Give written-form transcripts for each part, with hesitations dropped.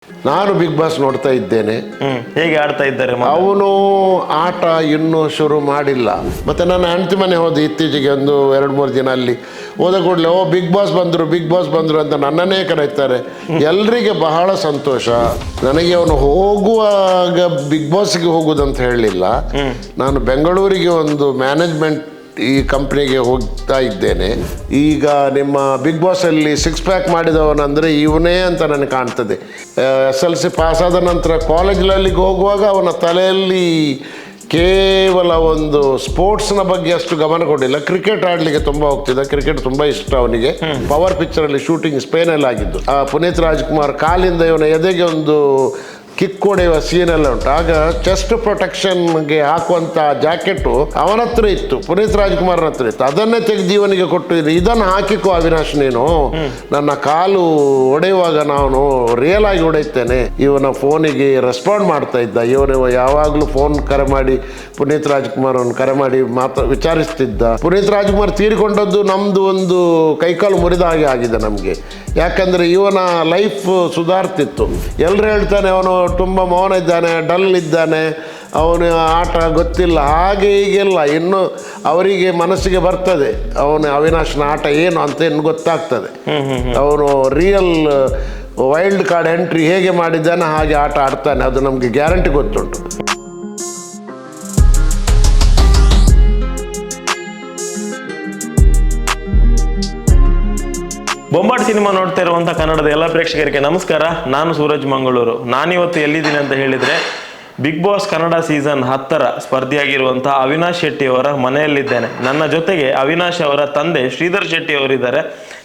ನಾನು big boss ನೋಡ್ತಾ ಇದ್ದೇನೆ. ಹೇಗೆ ಆಡ್ತಾ ಇದ್ದಾರೆ ಅವನು ಆಟ ಇನ್ನೂ ಶುರು ಮಾಡಿಲ್ಲ. ಮತ್ತೆ ನನ್ನ ಹೆಂಡತಿ ಮನೆ ಹೋದ ಇತ್ತೀಚೆಗೆ ಒಂದು 2-3 ದಿನ ಅಲ್ಲಿ ಹೋದ ಕೂಡಲೇ ಬಿಗ್ ಬಾಸ್ ಬಂದರು ಅಂತ ನನ್ನನ್ನೇ ಕರೀತಾರೆ. ಎಲ್ರಿಗೆ ಬಹಳ ಸಂತೋಷ. ನನಗೆ ಅವನು ಹೋಗುವಾಗ ಬಿಗ್ ಬಾಸ್ಗೆ ಹೋಗುದಂತ ಹೇಳಲಿಲ್ಲ. ನಾನು ಬೆಂಗಳೂರಿಗೆ ಒಂದು ಮ್ಯಾನೇಜ್ಮೆಂಟ್ ಈ ಕಂಪ್ನಿಗೆ ಹೋಗ್ತಾ ಇದ್ದೇನೆ. ಈಗ ನಿಮ್ಮ ಬಿಗ್ ಬಾಸಲ್ಲಿ 6 ಪ್ಯಾಕ್ ಮಾಡಿದವನಂದರೆ ಇವನೇ ಅಂತ ನನಗೆ ಕಾಣ್ತದೆ. SLC ಪಾಸ್ ಆದ ನಂತರ ಕಾಲೇಜ್ನಲ್ಲಿ ಹೋಗುವಾಗ ಅವನ ತಲೆಯಲ್ಲಿ ಕೇವಲ ಒಂದು ಸ್ಪೋರ್ಟ್ಸ್ನ ಬಗ್ಗೆ ಅಷ್ಟು ಗಮನ ಕೊಡಲಿಲ್ಲ. ಕ್ರಿಕೆಟ್ ಆಡಲಿಕ್ಕೆ ತುಂಬ ಹೋಗ್ತಿದ್ದ. ಕ್ರಿಕೆಟ್ ತುಂಬ ಇಷ್ಟ ಅವನಿಗೆ. ಪವರ್ ಪಿಕ್ಚರಲ್ಲಿ ಶೂಟಿಂಗ್ ಸ್ಪೇನಲ್ಲಿ ಆಗಿದ್ದು. ಪುನೀತ್ ರಾಜ್ಕುಮಾರ್ ಕಾಲಿಂದ ಇವನ ಎದೆಗೆ ಒಂದು ಕಿಕ್ ಹೊಡೆಯುವ ಸೀನೆಲ್ಲ ಉಂಟು. ಆಗ ಚೆಸ್ಟ್ ಪ್ರೊಟೆಕ್ಷನ್ಗೆ ಹಾಕುವಂಥ ಜಾಕೆಟು ಅವನ ಹತ್ರ ಇತ್ತು, ಪುನೀತ್ ರಾಜ್ಕುಮಾರ್ನ ಹತ್ರ ಇತ್ತು. ಅದನ್ನೇ ತೆಗೆದು ಇವನಿಗೆ ಕೊಟ್ಟು ಇದನ್ನು ಹಾಕಿಕೋ ಅವಿನಾಶ್, ನೀನು ನನ್ನ ಕಾಲು ಹೊಡೆಯುವಾಗ ನಾನು ರಿಯಲ್ ಆಗಿ ಹೊಡೆಯುತ್ತೇನೆ. ಇವನ ಫೋನಿಗೆ ರೆಸ್ಪಾಂಡ್ ಮಾಡ್ತಾ ಇದ್ದ. ಇವನು ಯಾವಾಗಲೂ ಫೋನ್ ಕರೆ ಮಾಡಿ ಪುನೀತ್ ರಾಜ್ಕುಮಾರ್ ಅವನು ಕರೆ ಮಾಡಿ ವಿಚಾರಿಸ್ತಿದ್ದ. ಪುನೀತ್ ರಾಜ್ಕುಮಾರ್ ತೀರಿಕೊಂಡದ್ದು ನಮ್ಮದು ಒಂದು ಕೈಕಾಲು ಮುರಿದ ಹಾಗೆ ಆಗಿದೆ ನಮಗೆ. ಯಾಕಂದರೆ ಇವನ ಲೈಫ್ ಸುಧಾರ್ತಿತ್ತು. ಎಲ್ಲರೂ ಹೇಳ್ತಾನೆ ಅವನು ತುಂಬ ಮೌನ ಇದ್ದಾನೆ, ಡಲ್ ಇದ್ದಾನೆ, ಅವನು ಆಟ ಗೊತ್ತಿಲ್ಲ, ಹಾಗೆ ಹೀಗೆಲ್ಲ. ಇನ್ನು ಅವರಿಗೆ ಮನಸ್ಸಿಗೆ ಬರ್ತದೆ ಅವನು ಅವಿನಾಶ್ನ ಆಟ ಏನು ಅಂತ ಇನ್ನು ಗೊತ್ತಾಗ್ತದೆ. ಅವನು ರಿಯಲ್ ವೈಲ್ಡ್ ಕಾರ್ಡ್ ಎಂಟ್ರಿ ಹೇಗೆ ಮಾಡಿದ್ದಾನೆ ಹಾಗೆ ಆಟ ಆಡ್ತಾನೆ, ಅದು ನಮಗೆ ಗ್ಯಾರಂಟಿ ಗೊತ್ತುಂಟು. ಬೊಂಬಾಟ್ ಸಿನಿಮಾ ನೋಡ್ತಾ ಇರುವಂಥ ಕನ್ನಡದ ಎಲ್ಲ ಪ್ರೇಕ್ಷಕರಿಗೆ ನಮಸ್ಕಾರ. ನಾನು ಸೂರಜ್ ಮಂಗಳೂರು. ನಾನಿವತ್ತು ಎಲ್ಲಿದ್ದೀನಿ ಅಂತ ಹೇಳಿದರೆ ಬಿಗ್ ಬಾಸ್ ಕನ್ನಡ ಸೀಸನ್ 10ರ ಸ್ಪರ್ಧಿಯಾಗಿರುವಂಥ ಅವಿನಾಶ್ ಶೆಟ್ಟಿ ಅವರ ಮನೆಯಲ್ಲಿದ್ದೇನೆ. ನನ್ನ ಜೊತೆಗೆ ಅವಿನಾಶ್ ಅವರ ತಂದೆ ಶ್ರೀಧರ್ ಶೆಟ್ಟಿ ಅವರಿದ್ದಾರೆ.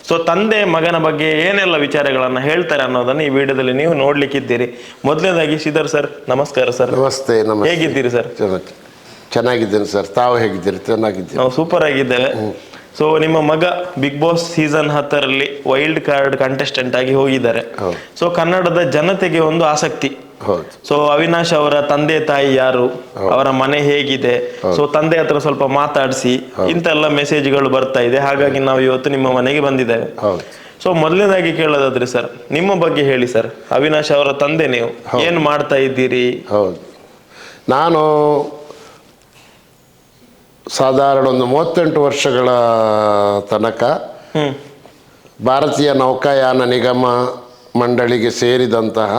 ಸೊ ತಂದೆ ಮಗನ ಬಗ್ಗೆ ಏನೆಲ್ಲ ವಿಚಾರಗಳನ್ನು ಹೇಳ್ತಾರೆ ಅನ್ನೋದನ್ನು ಈ ವಿಡಿಯೋದಲ್ಲಿ ನೀವು ನೋಡ್ಲಿಕ್ಕಿದ್ದೀರಿ. ಮೊದಲನೇದಾಗಿ ಶ್ರೀಧರ್ ಸರ್ ನಮಸ್ಕಾರ ಸರ್. ನಮಸ್ತೆ. ಹೇಗಿದ್ದೀರಿ ಸರ್? ಚೆನ್ನಾಗಿದ್ದೇನೆ ಸರ್, ತಾವು ಹೇಗಿದ್ದೀರಿ? ಚೆನ್ನಾಗಿದ್ದೀರಿ. ನಾವು ಸೂಪರ್ ಆಗಿದ್ದೇವೆ. ಸೊ ನಿಮ್ಮ ಮಗ ಬಿಗ್ ಬಾಸ್ ಸೀಸನ್ 10ರಲ್ಲಿ ವೈಲ್ಡ್ ಕಾರ್ಡ್ ಕಂಟೆಸ್ಟೆಂಟ್ ಆಗಿ ಹೋಗಿದ್ದಾರೆ. ಸೊ ಕನ್ನಡದ ಜನತೆಗೆ ಒಂದು ಆಸಕ್ತಿ. ಸೊ ಅವಿನಾಶ್ ಅವರ ತಂದೆ ತಾಯಿ ಯಾರು, ಅವರ ಮನೆ ಹೇಗಿದೆ, ಸೊ ತಂದೆ ಹತ್ರ ಸ್ವಲ್ಪ ಮಾತಾಡಿಸಿ ಇಂತೆಲ್ಲ ಮೆಸೇಜ್ಗಳು ಬರ್ತಾ ಇದೆ. ಹಾಗಾಗಿ ನಾವು ಇವತ್ತು ನಿಮ್ಮ ಮನೆಗೆ ಬಂದಿದ್ದೇವೆ. ಸೊ ಮೊದಲನೇದಾಗಿ ಕೇಳೋದಾದ್ರೆ ಸರ್, ನಿಮ್ಮ ಬಗ್ಗೆ ಹೇಳಿ ಸರ್. ಅವಿನಾಶ್ ಅವರ ತಂದೆ ನೀವು ಏನು ಮಾಡ್ತಾ ಇದ್ದೀರಿ? ಹೌದು, ನಾನು ಸಾಧಾರಣ ಒಂದು 38 ವರ್ಷಗಳ ತನಕ ಭಾರತೀಯ ನೌಕಾಯಾನ ನಿಗಮ ಮಂಡಳಿಗೆ ಸೇರಿದಂತಹ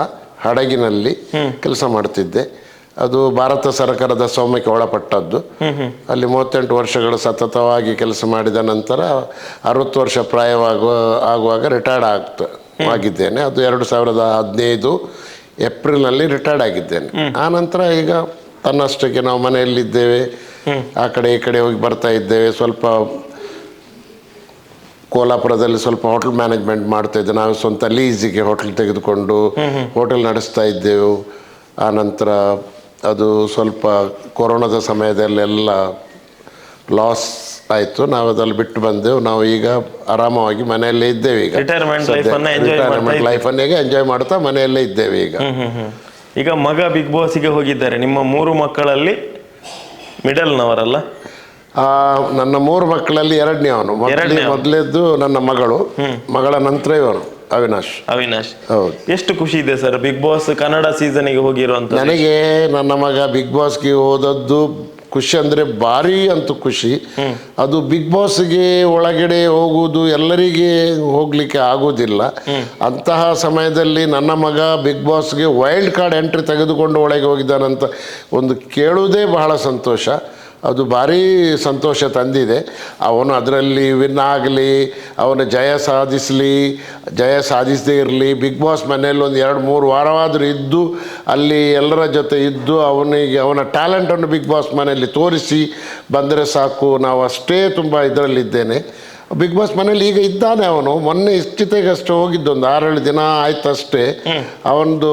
ಹಡಗಿನಲ್ಲಿ ಕೆಲಸ ಮಾಡ್ತಿದ್ದೆ. ಅದು ಭಾರತ ಸರ್ಕಾರದ ಸ್ವಾಮ್ಯಕ್ಕೆ ಒಳಪಟ್ಟದ್ದು. ಅಲ್ಲಿ 38 ವರ್ಷಗಳು ಸತತವಾಗಿ ಕೆಲಸ ಮಾಡಿದ ನಂತರ 60 ವರ್ಷ ಆಗುವಾಗ ರಿಟೈರ್ಡ್ ಆಗಿದ್ದೇನೆ. ಅದು 2015 ಏಪ್ರಿಲ್ನಲ್ಲಿ ರಿಟೈರ್ಡ್ ಆಗಿದ್ದೇನೆ. ಆ ನಂತರ ಈಗ ತನ್ನಷ್ಟಕ್ಕೆ ನಾವು ಮನೆಯಲ್ಲಿದ್ದೇವೆ, ಆ ಕಡೆ ಈ ಕಡೆ ಹೋಗಿ ಬರ್ತಾ ಇದ್ದೇವೆ. ಸ್ವಲ್ಪ ಕೋಲ್ಹಾಪುರದಲ್ಲಿ ಸ್ವಲ್ಪ ಹೋಟೆಲ್ ಮ್ಯಾನೇಜ್ಮೆಂಟ್ ಮಾಡ್ತಾ ಇದ್ದೆ. ನಾವು ಸ್ವಂತ ಲೀಸಿಗೆ ಹೋಟೆಲ್ ತೆಗೆದುಕೊಂಡು ಹೋಟೆಲ್ ನಡೆಸ್ತಾ ಇದ್ದೆವು. ಆ ನಂತರ ಅದು ಸ್ವಲ್ಪ ಕೊರೋನಾದ ಸಮಯದಲ್ಲೆಲ್ಲ ಲಾಸ್ ಆಯಿತು. ನಾವು ಅದಲ್ಲಿ ಬಿಟ್ಟು ಬಂದೆವು. ನಾವು ಈಗ ಆರಾಮವಾಗಿ ಮನೆಯಲ್ಲೇ ಇದ್ದೇವೆ. ಈಗ ರಿಟೈರ್ಮೆಂಟ್ ಲೈಫನ್ನು ಈಗ ಎಂಜಾಯ್ ಮಾಡ್ತಾ ಮನೆಯಲ್ಲೇ ಇದ್ದೇವೆ. ಈಗ ಮಗ ಬಿಗ್ ಬಾಸ್ಗೆ ಹೋಗಿದ್ದಾರೆ. ನಿಮ್ಮ 3 ಮಕ್ಕಳಲ್ಲಿ ಮಿಡಲ್ನವರಲ್ಲ? ನನ್ನ 3 ಮಕ್ಕಳಲ್ಲಿ 2ನೇ ಅವನು. ಮೊದಲೇದ್ದು ನನ್ನ ಮಗಳ ನಂತರ ಇವನು ಅವಿನಾಶ್. ಹೌದು. ಎಷ್ಟು ಖುಷಿ ಇದೆ ಸರ್ ಬಿಗ್ ಬಾಸ್ ಕನ್ನಡ ಸೀಸನ್ಗೆ ಹೋಗಿರುವಂತ? ನನಗೆ ನನ್ನ ಮಗ ಬಿಗ್ ಬಾಸ್ಗೆ ಹೋದದ್ದು ಖುಷಿ ಅಂದರೆ ಭಾರಿ ಅಂತೂ ಖುಷಿ. ಅದು ಬಿಗ್ ಬಾಸ್ಗೆ ಒಳಗಡೆ ಹೋಗುವುದು ಎಲ್ಲರಿಗೆ ಹೋಗ್ಲಿಕ್ಕೆ ಆಗುವುದಿಲ್ಲ. ಅಂತಹ ಸಮಯದಲ್ಲಿ ನನ್ನ ಮಗ ಬಿಗ್ ಬಾಸ್ಗೆ ವೈಲ್ಡ್ ಕಾರ್ಡ್ ಎಂಟ್ರಿ ತೆಗೆದುಕೊಂಡು ಒಳಗೆ ಹೋಗಿದ್ದಾನಂತ ಒಂದು ಕೇಳುವುದೇ ಬಹಳ ಸಂತೋಷ. ಅದು ಭಾರಿ ಸಂತೋಷ ತಂದಿದೆ. ಅವನು ಅದರಲ್ಲಿ ವಿನ್ ಆಗಲಿ, ಅವನು ಜಯ ಸಾಧಿಸದೇ ಇರಲಿ, ಬಿಗ್ ಬಾಸ್ ಮನೆಯಲ್ಲಿ ಒಂದು 2-3 ವಾರವಾದರೂ ಇದ್ದು ಅಲ್ಲಿ ಎಲ್ಲರ ಜೊತೆ ಇದ್ದು ಅವನ ಟ್ಯಾಲೆಂಟನ್ನು ಬಿಗ್ ಬಾಸ್ ಮನೆಯಲ್ಲಿ ತೋರಿಸಿ ಬಂದರೆ ಸಾಕು. ನಾವು ಅಷ್ಟೇ ತುಂಬ ಇದರಲ್ಲಿದ್ದೇನೆ. ಬಿಗ್ ಬಾಸ್ ಮನೇಲಿ ಈಗ ಇದ್ದಾನೆ ಅವನು. ಮೊನ್ನೆ ಇಷ್ಟಿತೆಗಷ್ಟು ಹೋಗಿದ್ದು, ಒಂದು 6-7 ದಿನ ಆಯ್ತು ಅಷ್ಟೇ. ಅವನದು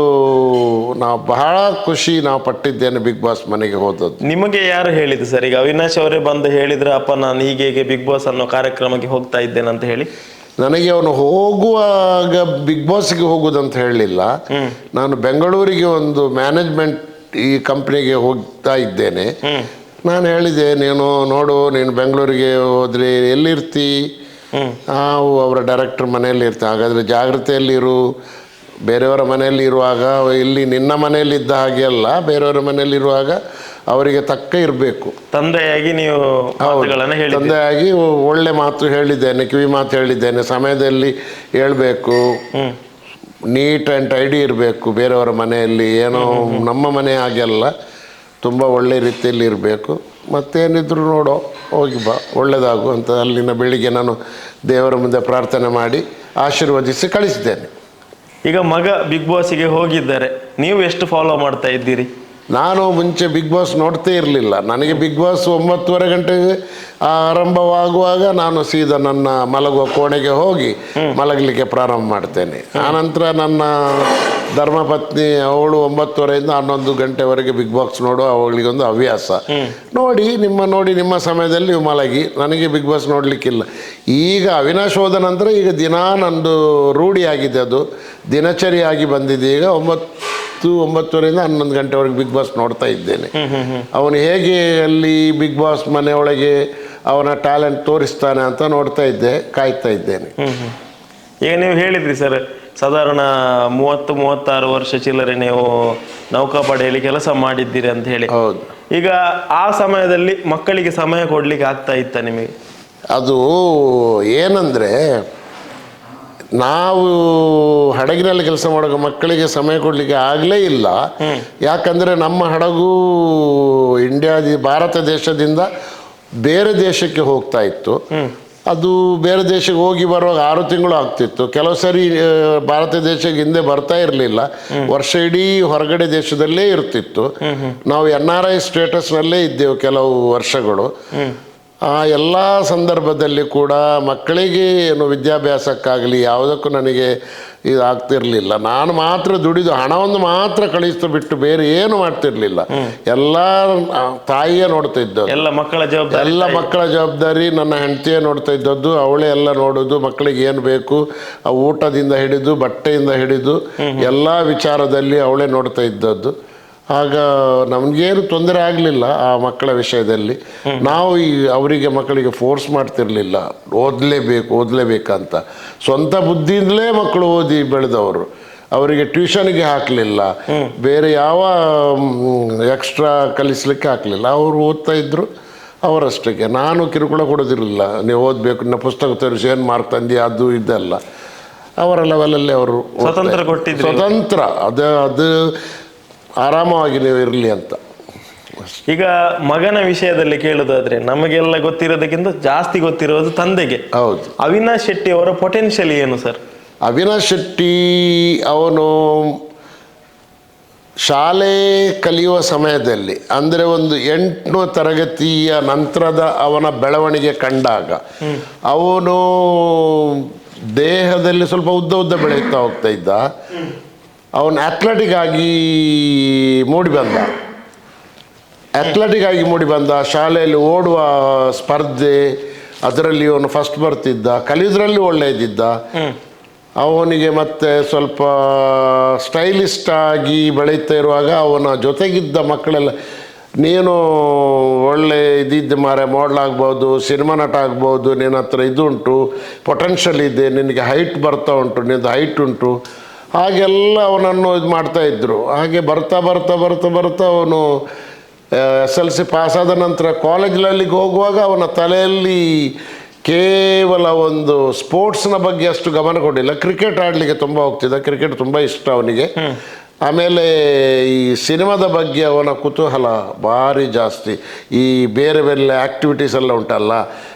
ನಾವು ಬಹಳ ಖುಷಿ ನಾವು ಪಟ್ಟಿದ್ದೇನೆ ಬಿಗ್ ಬಾಸ್ ಮನೆಗೆ ಹೋದದ್ದು. ನಿಮಗೆ ಯಾರು ಹೇಳಿದ್ದು ಸರ್? ಈಗ ಅವಿನಾಶ್ ಅವರೇ ಬಂದು ಹೇಳಿದ್ರೆ ಅಪ್ಪ ನಾನು ಹೀಗೆ ಬಿಗ್ ಬಾಸ್ ಅನ್ನೋ ಕಾರ್ಯಕ್ರಮಕ್ಕೆ ಹೋಗ್ತಾ ಇದ್ದೇನೆ ಅಂತ ಹೇಳಿ? ನನಗೆ ಅವನು ಹೋಗುವಾಗ ಬಿಗ್ ಬಾಸ್ಗೆ ಹೋಗುದಂತ ಹೇಳಲಿಲ್ಲ. ನಾನು ಬೆಂಗಳೂರಿಗೆ ಒಂದು ಮ್ಯಾನೇಜ್ಮೆಂಟ್ ಈ ಕಂಪ್ನಿಗೆ ಹೋಗ್ತಾ ಇದ್ದೇನೆ. ನಾನು ಹೇಳಿದೆ, ನೀನು ಬೆಂಗಳೂರಿಗೆ ಹೋದರೆ ಎಲ್ಲಿರ್ತಿ? ಅವರ ಡೈರೆಕ್ಟರ್ ಮನೆಯಲ್ಲಿ ಇರ್ತೀನಿ. ಹಾಗಾದರೆ ಜಾಗ್ರತೆಯಲ್ಲಿರು, ಬೇರೆಯವರ ಮನೆಯಲ್ಲಿ ಇರುವಾಗ ಇಲ್ಲಿ ನಿನ್ನ ಮನೆಯಲ್ಲಿ ಇದ್ದ ಹಾಗೆ ಅಲ್ಲ, ಬೇರೆಯವರ ಮನೆಯಲ್ಲಿ ಇರುವಾಗ ಅವರಿಗೆ ತಕ್ಕ ಇರಬೇಕು. ತಂದೆಯಾಗಿ ನೀವು ಮಾತುಗಳನ್ನು ಹೇಳಿ, ತಂದೆಯಾಗಿ ಒಳ್ಳೆ ಮಾತು ಹೇಳಿದ್ದೇನೆ, ಕಿವಿ ಮಾತು ಹೇಳಿದ್ದೇನೆ, ಸಮಯದಲ್ಲಿ ಹೇಳ್ಬೇಕು, ನೀಟ್ ಆ್ಯಂಡ್ ಟೈಡಿ ಇರಬೇಕು. ಬೇರೆಯವರ ಮನೆಯಲ್ಲಿ ಏನೋ ನಮ್ಮ ಮನೆ ಹಾಗೆಲ್ಲ ತುಂಬ ಒಳ್ಳೆ ರೀತಿಯಲ್ಲಿ ಇರಬೇಕು. ಮತ್ತೇನಿದ್ರು ನೋಡೋ ಹೋಗಿ ಬಾ ಒಳ್ಳೆಯದಾಗು ಅಂತ ಅಲ್ಲಿನ ಬೆಳಿಗ್ಗೆ ನಾನು ದೇವರ ಮುಂದೆ ಪ್ರಾರ್ಥನೆ ಮಾಡಿ ಆಶೀರ್ವದಿಸಿ ಕಳಿಸಿದ್ದೇನೆ. ಈಗ ಮಗ ಬಿಗ್ ಬಾಸ್ಗೆ ಹೋಗಿದ್ದಾರೆ, ನೀವು ಎಷ್ಟು ಫಾಲೋ ಮಾಡ್ತಾ ಇದ್ದೀರಿ? ನಾನು ಮುಂಚೆ ಬಿಗ್ ಬಾಸ್ ನೋಡ್ತೇ ಇರಲಿಲ್ಲ. ನನಗೆ ಬಿಗ್ ಬಾಸ್ 9:30 ಗಂಟೆಗೆ ಆರಂಭವಾಗುವಾಗ ನಾನು ಸೀದಾ ನನ್ನ ಮಲಗುವ ಕೋಣೆಗೆ ಹೋಗಿ ಮಲಗಲಿಕ್ಕೆ ಪ್ರಾರಂಭ ಮಾಡ್ತೇನೆ. ಆನಂತರ ನನ್ನ ಧರ್ಮಪತ್ನಿ ಅವಳು 9:30 11 ಗಂಟೆವರೆಗೆ ಬಿಗ್ ಬಾಸ್ ನೋಡುವ ಅವಳಿಗೊಂದು ಹವ್ಯಾಸ. ನೋಡಿ ನಿಮ್ಮ ಸಮಯದಲ್ಲಿ ನೀವು ಮಲಗಿ, ನನಗೆ ಬಿಗ್ ಬಾಸ್ ನೋಡಲಿಕ್ಕಿಲ್ಲ. ಈಗ ಅವಿನಾಶ್ ಹೋದ ನಂತರ ಈಗ ದಿನಾ ನಂದು ರೂಢಿಯಾಗಿದೆ, ಅದು ದಿನಚರಿಯಾಗಿ ಬಂದಿದೆ. ಈಗ 9:30 11 ಗಂಟೆವರೆಗೆ ಬಿಗ್ ಬಾಸ್ ನೋಡ್ತಾ ಇದ್ದೇನೆ. ಅವನು ಹೇಗೆ ಅಲ್ಲಿ ಬಿಗ್ ಬಾಸ್ ಮನೆಯೊಳಗೆ ಅವನ ಟ್ಯಾಲೆಂಟ್ ತೋರಿಸ್ತಾನೆ ಅಂತ ನೋಡ್ತಾ ಇದ್ದೆ, ಕಾಯ್ತಾ ಇದ್ದೇನೆ. ಈಗ ನೀವು ಹೇಳಿದ್ರಿ ಸರ್, ಸಾಧಾರಣ 30-36 ವರ್ಷ ಚಿಲ್ಲರೆ ನೀವು ನೌಕಾಪಡೆಯಲ್ಲಿ ಕೆಲಸ ಮಾಡಿದ್ದೀರಿ ಅಂತ ಹೇಳಿ. ಹೌದು. ಈಗ ಆ ಸಮಯದಲ್ಲಿ ಮಕ್ಕಳಿಗೆ ಸಮಯ ಕೊಡ್ಲಿಕ್ಕೆ ಆಗ್ತಾ ಇತ್ತ ನಿಮಗೆ? ಅದು ಏನಂದರೆ, ನಾವು ಹಡಗಿನಲ್ಲಿ ಕೆಲಸ ಮಾಡುವ ಮಕ್ಕಳಿಗೆ ಸಮಯ ಕೊಡಲಿಕ್ಕೆ ಆಗಲೇ ಇಲ್ಲ. ಯಾಕಂದರೆ ನಮ್ಮ ಹಡಗು ಭಾರತ ದೇಶದಿಂದ ಬೇರೆ ದೇಶಕ್ಕೆ ಹೋಗ್ತಾ ಇತ್ತು. ಅದು ಬೇರೆ ದೇಶಕ್ಕೆ ಹೋಗಿ ಬರುವಾಗ 6 ತಿಂಗಳು ಆಗ್ತಿತ್ತು. ಕೆಲವು ಸರಿ ಭಾರತ ದೇಶಕ್ಕೆ ಹಿಂದೆ ಬರ್ತಾ ಇರಲಿಲ್ಲ, ವರ್ಷ ಇಡೀ ಹೊರಗಡೆ ದೇಶದಲ್ಲೇ ಇರ್ತಿತ್ತು. ನಾವು NRI ಸ್ಟೇಟಸ್ನಲ್ಲೇ ಇದ್ದೆವು ಕೆಲವು ವರ್ಷಗಳು. ಆ ಎಲ್ಲ ಸಂದರ್ಭದಲ್ಲಿ ಕೂಡ ಮಕ್ಕಳಿಗೆ ಏನು ವಿದ್ಯಾಭ್ಯಾಸಕ್ಕಾಗಲಿ ಯಾವುದಕ್ಕೂ ನನಗೆ ಇದು ಆಗ್ತಿರಲಿಲ್ಲ. ನಾನು ಮಾತ್ರ ದುಡಿದು ಹಣವನ್ನು ಮಾತ್ರ ಕಳಿಸ್ತು ಬಿಟ್ಟು ಬೇರೆ ಏನು ಮಾಡ್ತಿರ್ಲಿಲ್ಲ. ಎಲ್ಲ ತಾಯಿಯೇ ನೋಡ್ತಾ ಇದ್ದದ್ದು, ಎಲ್ಲ ಮಕ್ಕಳ ಜವಾಬ್ದಾರಿ ನನ್ನ ಹೆಂಡತಿಯೇ ನೋಡ್ತಾ ಇದ್ದದ್ದು. ಅವಳೇ ಎಲ್ಲ ನೋಡೋದು, ಮಕ್ಕಳಿಗೆ ಏನು ಬೇಕು ಆ ಊಟದಿಂದ ಹಿಡಿದು ಬಟ್ಟೆಯಿಂದ ಹಿಡಿದು ಎಲ್ಲ ವಿಚಾರದಲ್ಲಿ ಅವಳೇ ನೋಡ್ತಾ ಇದ್ದದ್ದು. ಆಗ ನಮಗೇನು ತೊಂದರೆ ಆಗಲಿಲ್ಲ ಆ ಮಕ್ಕಳ ವಿಷಯದಲ್ಲಿ. ನಾವು ಅವರಿಗೆ ಮಕ್ಕಳಿಗೆ ಫೋರ್ಸ್ ಮಾಡ್ತಿರ್ಲಿಲ್ಲ, ಓದಲೇಬೇಕಂತ. ಸ್ವಂತ ಬುದ್ಧಿಯಿಂದಲೇ ಮಕ್ಕಳು ಓದಿ ಬೆಳೆದವರು. ಅವರಿಗೆ ಟ್ಯೂಷನ್ಗೆ ಹಾಕಲಿಲ್ಲ, ಬೇರೆ ಯಾವ ಎಕ್ಸ್ಟ್ರಾ ಕಲಿಸ್ಲಿಕ್ಕೆ ಹಾಕಲಿಲ್ಲ. ಅವರು ಓದ್ತಾ ಇದ್ದರು ಅವರಷ್ಟಕ್ಕೆ. ನಾನು ಕಿರುಕುಳ ಕೊಡೋದಿರಲಿಲ್ಲ, ನೀವು ಓದಬೇಕು, ಇನ್ನು ಪುಸ್ತಕ ತರಿಸಿ ಏನು ಮಾರ್ಕ್ ತಂದಿ ಅದು ಇದೆಲ್ಲ ಅವರ ಲೆವೆಲಲ್ಲಿ ಅವರು ಸ್ವತಂತ್ರ. ಅದು ಆರಾಮವಾಗಿ ನೀವು ಇರಲಿ ಅಂತ. ಈಗ ಮಗನ ವಿಷಯದಲ್ಲಿ ಕೇಳೋದಾದ್ರೆ, ನಮಗೆಲ್ಲ ಗೊತ್ತಿರೋದಕ್ಕಿಂತ ಜಾಸ್ತಿ ಗೊತ್ತಿರೋದು ತಂದೆಗೆ. ಹೌದು. ಅವಿನಾಶ್ ಶೆಟ್ಟಿ ಅವರ ಪೊಟೆನ್ಷಿಯಲ್ ಏನು ಸರ್? ಅವಿನಾಶ್ ಶೆಟ್ಟಿ ಅವನು ಶಾಲೆ ಕಲಿಯುವ ಸಮಯದಲ್ಲಿ, ಅಂದರೆ ಒಂದು 8ನೇ ತರಗತಿಯ ನಂತರದ ಅವನ ಬೆಳವಣಿಗೆ ಕಂಡಾಗ ಅವನು ದೇಹದಲ್ಲಿ ಸ್ವಲ್ಪ ಉದ್ದ ಬೆಳೆಯುತ್ತಾ ಹೋಗ್ತಾ ಇದ್ದ. ಅವನು ಅಥ್ಲೆಟಿಕ್ ಆಗಿ ಮೂಡಿ ಬಂದ. ಶಾಲೆಯಲ್ಲಿ ಓಡುವ ಸ್ಪರ್ಧೆ ಅದರಲ್ಲಿ ಅವನು ಫಸ್ಟ್ ಬರ್ತಿದ್ದ, ಕಲಿಯೋದ್ರಲ್ಲಿ ಒಳ್ಳೆಯದಿದ್ದ. ಅವನಿಗೆ ಮತ್ತೆ ಸ್ವಲ್ಪ ಸ್ಟೈಲಿಸ್ಟ್ ಆಗಿ ಬೆಳೀತಾ ಇರುವಾಗ ಅವನ ಜೊತೆಗಿದ್ದ ಮಕ್ಕಳೆಲ್ಲ, ನೀನು ಒಳ್ಳೆ ಇದಿದ್ದ ಮಾರೆ, ಮಾಡಲ್ ಆಗ್ಬೋದು, ಸಿನಿಮಾ ನಟ ಆಗ್ಬೋದು, ನಿನ್ನ ಹತ್ರ ಇದು ಉಂಟು, ಪೊಟೆನ್ಷಿಯಲ್ ಇದೆ, ನಿನಗೆ ಹೈಟ್ ಬರ್ತಾ ಉಂಟು, ನಿನ್ನದು ಹೈಟ್ ಉಂಟು, ಹಾಗೆಲ್ಲ ಅವನನ್ನು ಇದು ಮಾಡ್ತಾಯಿದ್ರು. ಹಾಗೆ ಬರ್ತಾ ಅವನು SLC ಪಾಸಾದ ನಂತರ ಕಾಲೇಜ್ನಲ್ಲಿ ಹೋಗುವಾಗ ಅವನ ತಲೆಯಲ್ಲಿ ಕೇವಲ ಒಂದು ಸ್ಪೋರ್ಟ್ಸ್ನ ಬಗ್ಗೆ ಅಷ್ಟು ಗಮನ ಕೊಡಲಿಲ್ಲ. ಕ್ರಿಕೆಟ್ ಆಡಲಿಕ್ಕೆ ತುಂಬ ಹೋಗ್ತಿದ್ದ, ಕ್ರಿಕೆಟ್ ತುಂಬ ಇಷ್ಟ ಅವನಿಗೆ. ಆಮೇಲೆ ಈ ಸಿನಿಮಾದ ಬಗ್ಗೆ ಅವನ ಕುತೂಹಲ ಭಾರಿ ಜಾಸ್ತಿ. ಈ ಬೇರೆ ಆ್ಯಕ್ಟಿವಿಟೀಸ್ ಎಲ್ಲ ಉಂಟಲ್ಲ,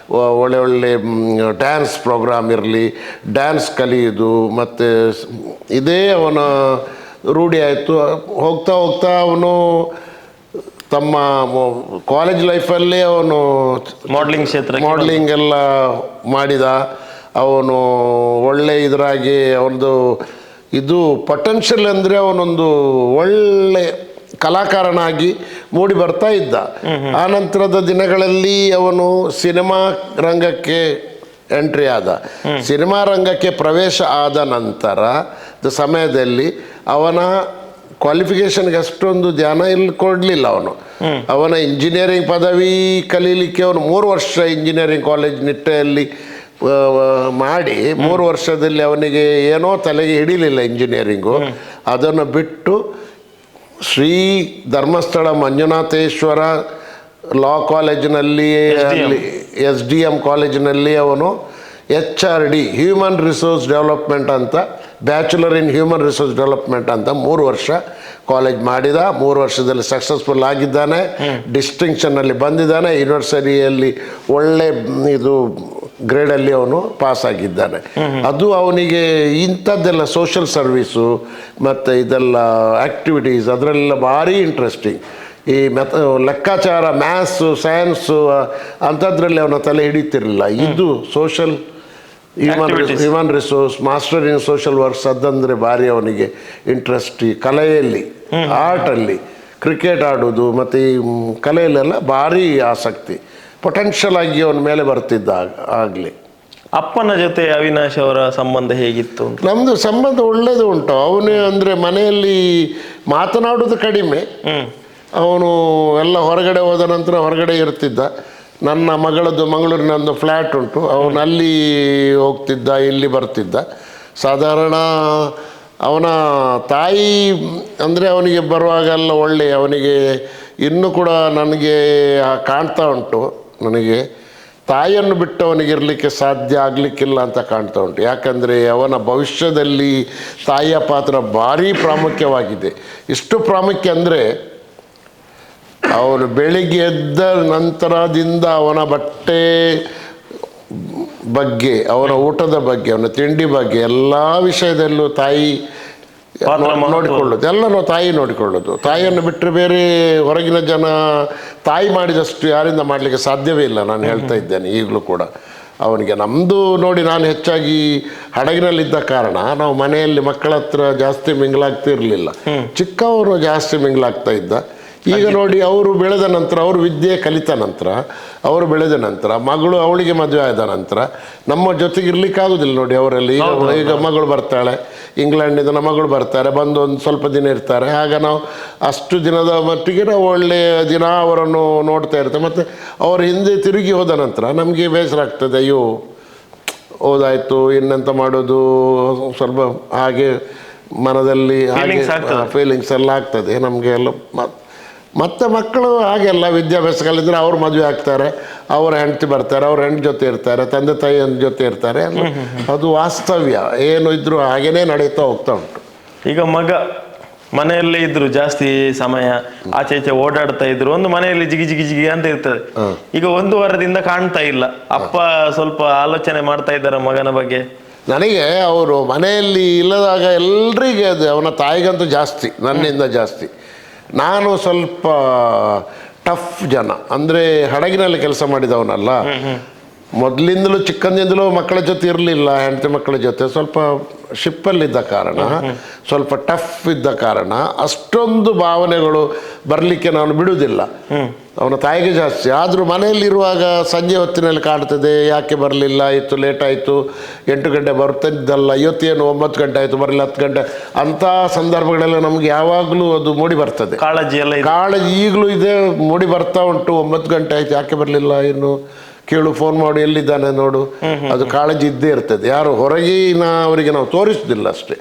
ಒಳ್ಳೆ ಡ್ಯಾನ್ಸ್ ಪ್ರೋಗ್ರಾಮ್ ಇರಲಿ, ಡ್ಯಾನ್ಸ್ ಕಲಿಯೋದು, ಮತ್ತು ಇದೇ ಅವನ ರೂಢಿ ಆಯಿತು. ಹೋಗ್ತಾ ಅವನು ತಮ್ಮ ಕಾಲೇಜ್ ಲೈಫಲ್ಲೇ ಅವನು ಮಾಡಲಿಂಗ್ ಎಲ್ಲ ಮಾಡಿದ. ಅವನು ಒಳ್ಳೆ ಇದರಾಗಿ ಅವನದು ಇದು ಪೊಟೆನ್ಷಿಯಲ್ ಅಂದರೆ ಅವನೊಂದು ಒಳ್ಳೆ ಕಲಾಕಾರನಾಗಿ ಮೂಡಿ ಬರ್ತಾ ಇದ್ದ. ಆ ನಂತರದ ದಿನಗಳಲ್ಲಿ ಅವನು ಸಿನಿಮಾ ರಂಗಕ್ಕೆ ಎಂಟ್ರಿ ಆದ. ಸಿನಿಮಾ ರಂಗಕ್ಕೆ ಪ್ರವೇಶ ಆದ ನಂತರ ಸಮಯದಲ್ಲಿ ಅವನ ಕ್ವಾಲಿಫಿಕೇಷನ್ಗೆ ಅಷ್ಟೊಂದು ಧ್ಯಾನ ಕೊಡಲಿಲ್ಲ. ಅವನ ಇಂಜಿನಿಯರಿಂಗ್ ಪದವಿ ಕಲೀಲಿಕ್ಕೆ ಅವನು 3 ವರ್ಷ ಇಂಜಿನಿಯರಿಂಗ್ ಕಾಲೇಜ್ ನಿಟ್ಟೆಯಲ್ಲಿ ಮಾಡಿ 3 ವರ್ಷದಲ್ಲಿ ಅವನಿಗೆ ಏನೋ ತಲೆಗೆ ಹಿಡಿಲಿಲ್ಲ ಇಂಜಿನಿಯರಿಂಗು. ಅದನ್ನು ಬಿಟ್ಟು ಶ್ರೀ ಧರ್ಮಸ್ಥಳ ಮಂಜುನಾಥೇಶ್ವರ ಲಾ ಕಾಲೇಜಿನಲ್ಲಿ SDM ಕಾಲೇಜಿನಲ್ಲಿ ಅವನು HRD ಹ್ಯೂಮನ್ ರಿಸೋರ್ಸ್ ಡೆವಲಪ್ಮೆಂಟ್ ಅಂತ, bachelor in human resource development ಅಂತ 3 ವರ್ಷ ಕಾಲೇಜ್ ಮಾಡಿದ. 3 ವರ್ಷದಲ್ಲಿ ಸಕ್ಸಸ್ಫುಲ್ ಆಗಿದ್ದಾನೆ, ಡಿಸ್ಟಿಂಕ್ಷನ್ನಲ್ಲಿ ಬಂದಿದ್ದಾನೆ, ಯೂನಿವರ್ಸಿಟಿಯಲ್ಲಿ ಒಳ್ಳೆ ಇದು ಗ್ರೇಡಲ್ಲಿ ಅವನು ಪಾಸ್ ಆಗಿದ್ದಾನೆ. ಅದು ಅವನಿಗೆ ಇಂಥದ್ದೆಲ್ಲ ಸೋಷಿಯಲ್ ಸರ್ವೀಸು ಮತ್ತು ಇದೆಲ್ಲ ಆ್ಯಕ್ಟಿವಿಟೀಸ್ ಅದರಲ್ಲೆಲ್ಲ ಭಾರಿ ಇಂಟ್ರೆಸ್ಟಿಂಗ್. ಈ ಲೆಕ್ಕಾಚಾರ, ಮ್ಯಾಥ್ಸು, ಸೈನ್ಸು ಅಂಥದ್ರಲ್ಲಿ ಅವನ ತಲೆ ಹಿಡಿತಿರಲಿಲ್ಲ. ಇದು social human resource, master in social works ಅದಂದರೆ ಭಾರಿ ಅವನಿಗೆ ಇಂಟ್ರೆಸ್ಟ್. ಈ ಕಲೆಯಲ್ಲಿ, ಆರ್ಟಲ್ಲಿ, ಕ್ರಿಕೆಟ್ ಆಡೋದು ಮತ್ತು ಈ ಕಲೆಯಲ್ಲೆಲ್ಲ ಭಾರಿ ಆಸಕ್ತಿ, ಪೊಟೆನ್ಷಿಯಲ್ ಆಗಿ ಅವನ ಮೇಲೆ ಬರ್ತಿದ್ದ ಆಗಲಿ. ಅಪ್ಪನ ಜೊತೆ ಅವಿನಾಶ್ ಅವರ ಸಂಬಂಧ ಹೇಗಿತ್ತು? ನಮ್ಮದು ಸಂಬಂಧ ಒಳ್ಳೆಯದು ಉಂಟು. ಅವನೇ ಅಂದರೆ ಮನೆಯಲ್ಲಿ ಮಾತನಾಡೋದು ಕಡಿಮೆ. ಅವನು ಎಲ್ಲ ಹೊರಗಡೆ ಹೋದ ನಂತರ ಹೊರಗಡೆ ಇರ್ತಿದ್ದ. ನನ್ನ ಮಗಳದ್ದು ಮಂಗಳೂರಿನೊಂದು ಫ್ಲ್ಯಾಟ್ ಉಂಟು, ಅವನಲ್ಲಿ ಹೋಗ್ತಿದ್ದ, ಇಲ್ಲಿ ಬರ್ತಿದ್ದ. ಸಾಧಾರಣ ಅವನ ತಾಯಿ ಅಂದರೆ ಅವನಿಗೆ ಬರುವಾಗೆಲ್ಲ ಒಳ್ಳೆ, ಅವನಿಗೆ ಇನ್ನೂ ಕೂಡ ನನಗೆ ಕಾಣ್ತಾ ಉಂಟು, ನನಗೆ ತಾಯಿಯನ್ನು ಬಿಟ್ಟು ಅವನಿಗೆ ಇರಲಿಕ್ಕೆ ಸಾಧ್ಯ ಆಗಲಿಕ್ಕಿಲ್ಲ ಅಂತ ಕಾಣ್ತಾ ಉಂಟು. ಯಾಕಂದರೆ ಅವನ ಭವಿಷ್ಯದಲ್ಲಿ ತಾಯಿಯ ಪಾತ್ರ ಭಾರಿ ಪ್ರಾಮುಖ್ಯವಾಗಿದೆ. ಇಷ್ಟು ಪ್ರಾಮುಖ್ಯ ಅಂದರೆ ಅವನು ಬೆಳಿಗ್ಗೆ ಎದ್ದ ನಂತರದಿಂದ ಅವನ ಬಟ್ಟೆ ಬಗ್ಗೆ, ಅವನ ಊಟದ ಬಗ್ಗೆ, ಅವನ ತಿಂಡಿ ಬಗ್ಗೆ ಎಲ್ಲ ವಿಷಯದಲ್ಲೂ ತಾಯಿ ನೋಡಿಕೊಳ್ಳೋದು. ಎಲ್ಲನೂ ತಾಯಿ ನೋಡಿಕೊಳ್ಳೋದು. ತಾಯಿಯನ್ನು ಬಿಟ್ಟರೆ ಬೇರೆ ಹೊರಗಿನ ಜನ ತಾಯಿ ಮಾಡಿದಷ್ಟು ಯಾರಿಂದ ಮಾಡಲಿಕ್ಕೆ ಸಾಧ್ಯವೇ ಇಲ್ಲ. ನಾನು ಹೇಳ್ತಾ ಇದ್ದೇನೆ ಈಗಲೂ ಕೂಡ. ಅವನಿಗೆ ನಮ್ಮದು ನೋಡಿ, ನಾನು ಹೆಚ್ಚಾಗಿ ಹಡಗಿನಲ್ಲಿದ್ದ ಕಾರಣ ನಾವು ಮನೆಯಲ್ಲಿ ಮಕ್ಕಳ ಹತ್ರ ಜಾಸ್ತಿ ಮಿಂಗ್ಲಾಗ್ತಿರ್ಲಿಲ್ಲ. ಚಿಕ್ಕವರು ಜಾಸ್ತಿ ಮಿಂಗ್ಲಾಗ್ತಾ ಇದ್ದ. ಈಗ ನೋಡಿ, ಅವರು ಬೆಳೆದ ನಂತರ, ಅವರು ವಿದ್ಯೆ ಕಲಿತ ನಂತರ, ಅವರು ಬೆಳೆದ ನಂತರ, ಮಗಳು ಅವಳಿಗೆ ಮದುವೆ ಆದ ನಂತರ ನಮ್ಮ ಜೊತೆಗೆ ಇರ್ಲಿಕ್ಕಾಗೋದಿಲ್ಲ ನೋಡಿ ಅವರಲ್ಲಿ. ಈಗ ಮಗಳು ಬರ್ತಾಳೆ, ಇಂಗ್ಲೆಂಡಿಂದ ನಮ್ಮ ಮಗಳು ಬರ್ತಾರೆ, ಬಂದು ಒಂದು ಸ್ವಲ್ಪ ದಿನ ಇರ್ತಾರೆ. ಆಗ ನಾವು ಅಷ್ಟು ದಿನದ ಮಟ್ಟಿಗೆ ನಾವು ಒಳ್ಳೆಯ ದಿನ ಅವರನ್ನು ನೋಡ್ತಾ ಇರ್ತೇವೆ. ಮತ್ತು ಅವರ ಹಿಂದೆ ತಿರುಗಿ ಹೋದ ನಂತರ ನಮಗೆ ಬೇಸರ ಆಗ್ತದೆ. ಅಯ್ಯೋ ಹೋದಾಯಿತು, ಇನ್ನೆಂತ ಮಾಡೋದು, ಸ್ವಲ್ಪ ಹಾಗೆ ಮನದಲ್ಲಿ ಹಾಗೆ ಫೀಲಿಂಗ್ಸ್ ಎಲ್ಲ ಆಗ್ತದೆ ನಮಗೆ ಎಲ್ಲ. ಮತ್ತು ಮಕ್ಕಳು ಹಾಗೆಲ್ಲ ವಿದ್ಯಾಭ್ಯಾಸ ಕಲಿದ್ರೆ ಅವ್ರು ಮದುವೆ ಆಗ್ತಾರೆ, ಅವ್ರ ಹೆಂಡತಿ ಬರ್ತಾರೆ, ಅವ್ರ ಹೆಂಡತಿ ಜೊತೆ ಇರ್ತಾರೆ, ತಂದೆ ತಾಯಿಯ ಜೊತೆ ಇರ್ತಾರೆ. ಅದು ವಾಸ್ತವ್ಯ, ಏನು ಇದ್ರೂ ಹಾಗೇನೇ ನಡೀತಾ ಹೋಗ್ತಾ ಉಂಟು. ಈಗ ಮಗ ಮನೆಯಲ್ಲೇ ಇದ್ರು, ಜಾಸ್ತಿ ಸಮಯ ಆಚೆ ಈಚೆ ಓಡಾಡ್ತಾ ಇದ್ರು, ಒಂದು ಮನೆಯಲ್ಲಿ ಜಿಗಿ ಜಿಗಿ ಜಿಗಿ ಅಂತ ಇರ್ತದೆ. ಈಗ 1 ವಾರದಿಂದ ಕಾಣ್ತಾ ಇಲ್ಲ. ಅಪ್ಪ ಸ್ವಲ್ಪ ಆಲೋಚನೆ ಮಾಡ್ತಾ ಇದ್ದಾರೆ ಮಗನ ಬಗ್ಗೆ? ನನಗೆ ಅವರು ಮನೆಯಲ್ಲಿ ಇಲ್ಲದಾಗ ಎಲ್ರಿಗೆ ಅದು, ಅವನ ತಾಯಿಗಂತೂ ಜಾಸ್ತಿ, ನನ್ನಿಂದ ಜಾಸ್ತಿ. ನಾನು ಸ್ವಲ್ಪ ಟಫ್ ಜನ, ಅಂದರೆ ಹಡಗಿನಲ್ಲಿ ಕೆಲಸ ಮಾಡಿದವನಲ್ಲ, ಮೊದಲಿಂದಲೂ ಚಿಕ್ಕಂದಿಂದಲೂ ಮಕ್ಕಳ ಜೊತೆ ಇರಲಿಲ್ಲ, ಹೆಂಡತಿ ಮಕ್ಕಳ ಜೊತೆ. ಸ್ವಲ್ಪ ಶಿಪ್ಪಲ್ಲಿದ್ದ ಕಾರಣ, ಸ್ವಲ್ಪ ಟಫ್ ಇದ್ದ ಕಾರಣ ಅಷ್ಟೊಂದು ಭಾವನೆಗಳು ಬರಲಿಕ್ಕೆ ನಾನು ಬಿಡುವುದಿಲ್ಲ. ಅವನ ತಾಯಿಗೆ ಜಾಸ್ತಿ. ಆದರೂ ಮನೆಯಲ್ಲಿರುವಾಗ ಸಂಜೆ ಹೊತ್ತಿನಲ್ಲಿ ಕಾಣ್ತದೆ, ಯಾಕೆ ಬರಲಿಲ್ಲ, ಇತ್ತು ಲೇಟ್ ಆಯಿತು, 8 ಗಂಟೆ ಬರ್ತಿದ್ದಲ್ಲ, ಇವತ್ತೇನು 9 ಗಂಟೆ ಆಯಿತು, ಬರಲಿಲ್ಲ 10 ಗಂಟೆ, ಅಂಥ ಸಂದರ್ಭಗಳೆಲ್ಲ ನಮಗೆ ಯಾವಾಗಲೂ ಅದು ಮೂಡಿ ಬರ್ತದೆ. ಕಾಳಜಿ ಎಲ್ಲ ಕಾಳಜಿ ಈಗಲೂ ಇದೆ, ಮೂಡಿ ಬರ್ತಾ ಉಂಟು. 9 ಗಂಟೆ ಆಯಿತು, ಯಾಕೆ ಬರಲಿಲ್ಲ, ಇನ್ನು ಕೇಳು, ಫೋನ್ ಮಾಡಿ ಎಲ್ಲಿದ್ದಾನೆ ನೋಡು. ಅದು ಕಾಳಜಿ ಇದ್ದೇ ಇರ್ತದೆ. ಯಾರು ಹೊರಗಿನ ಅವರಿಗೆ ನಾವು ತೋರಿಸುವುದಿಲ್ಲ ಅಷ್ಟೇ,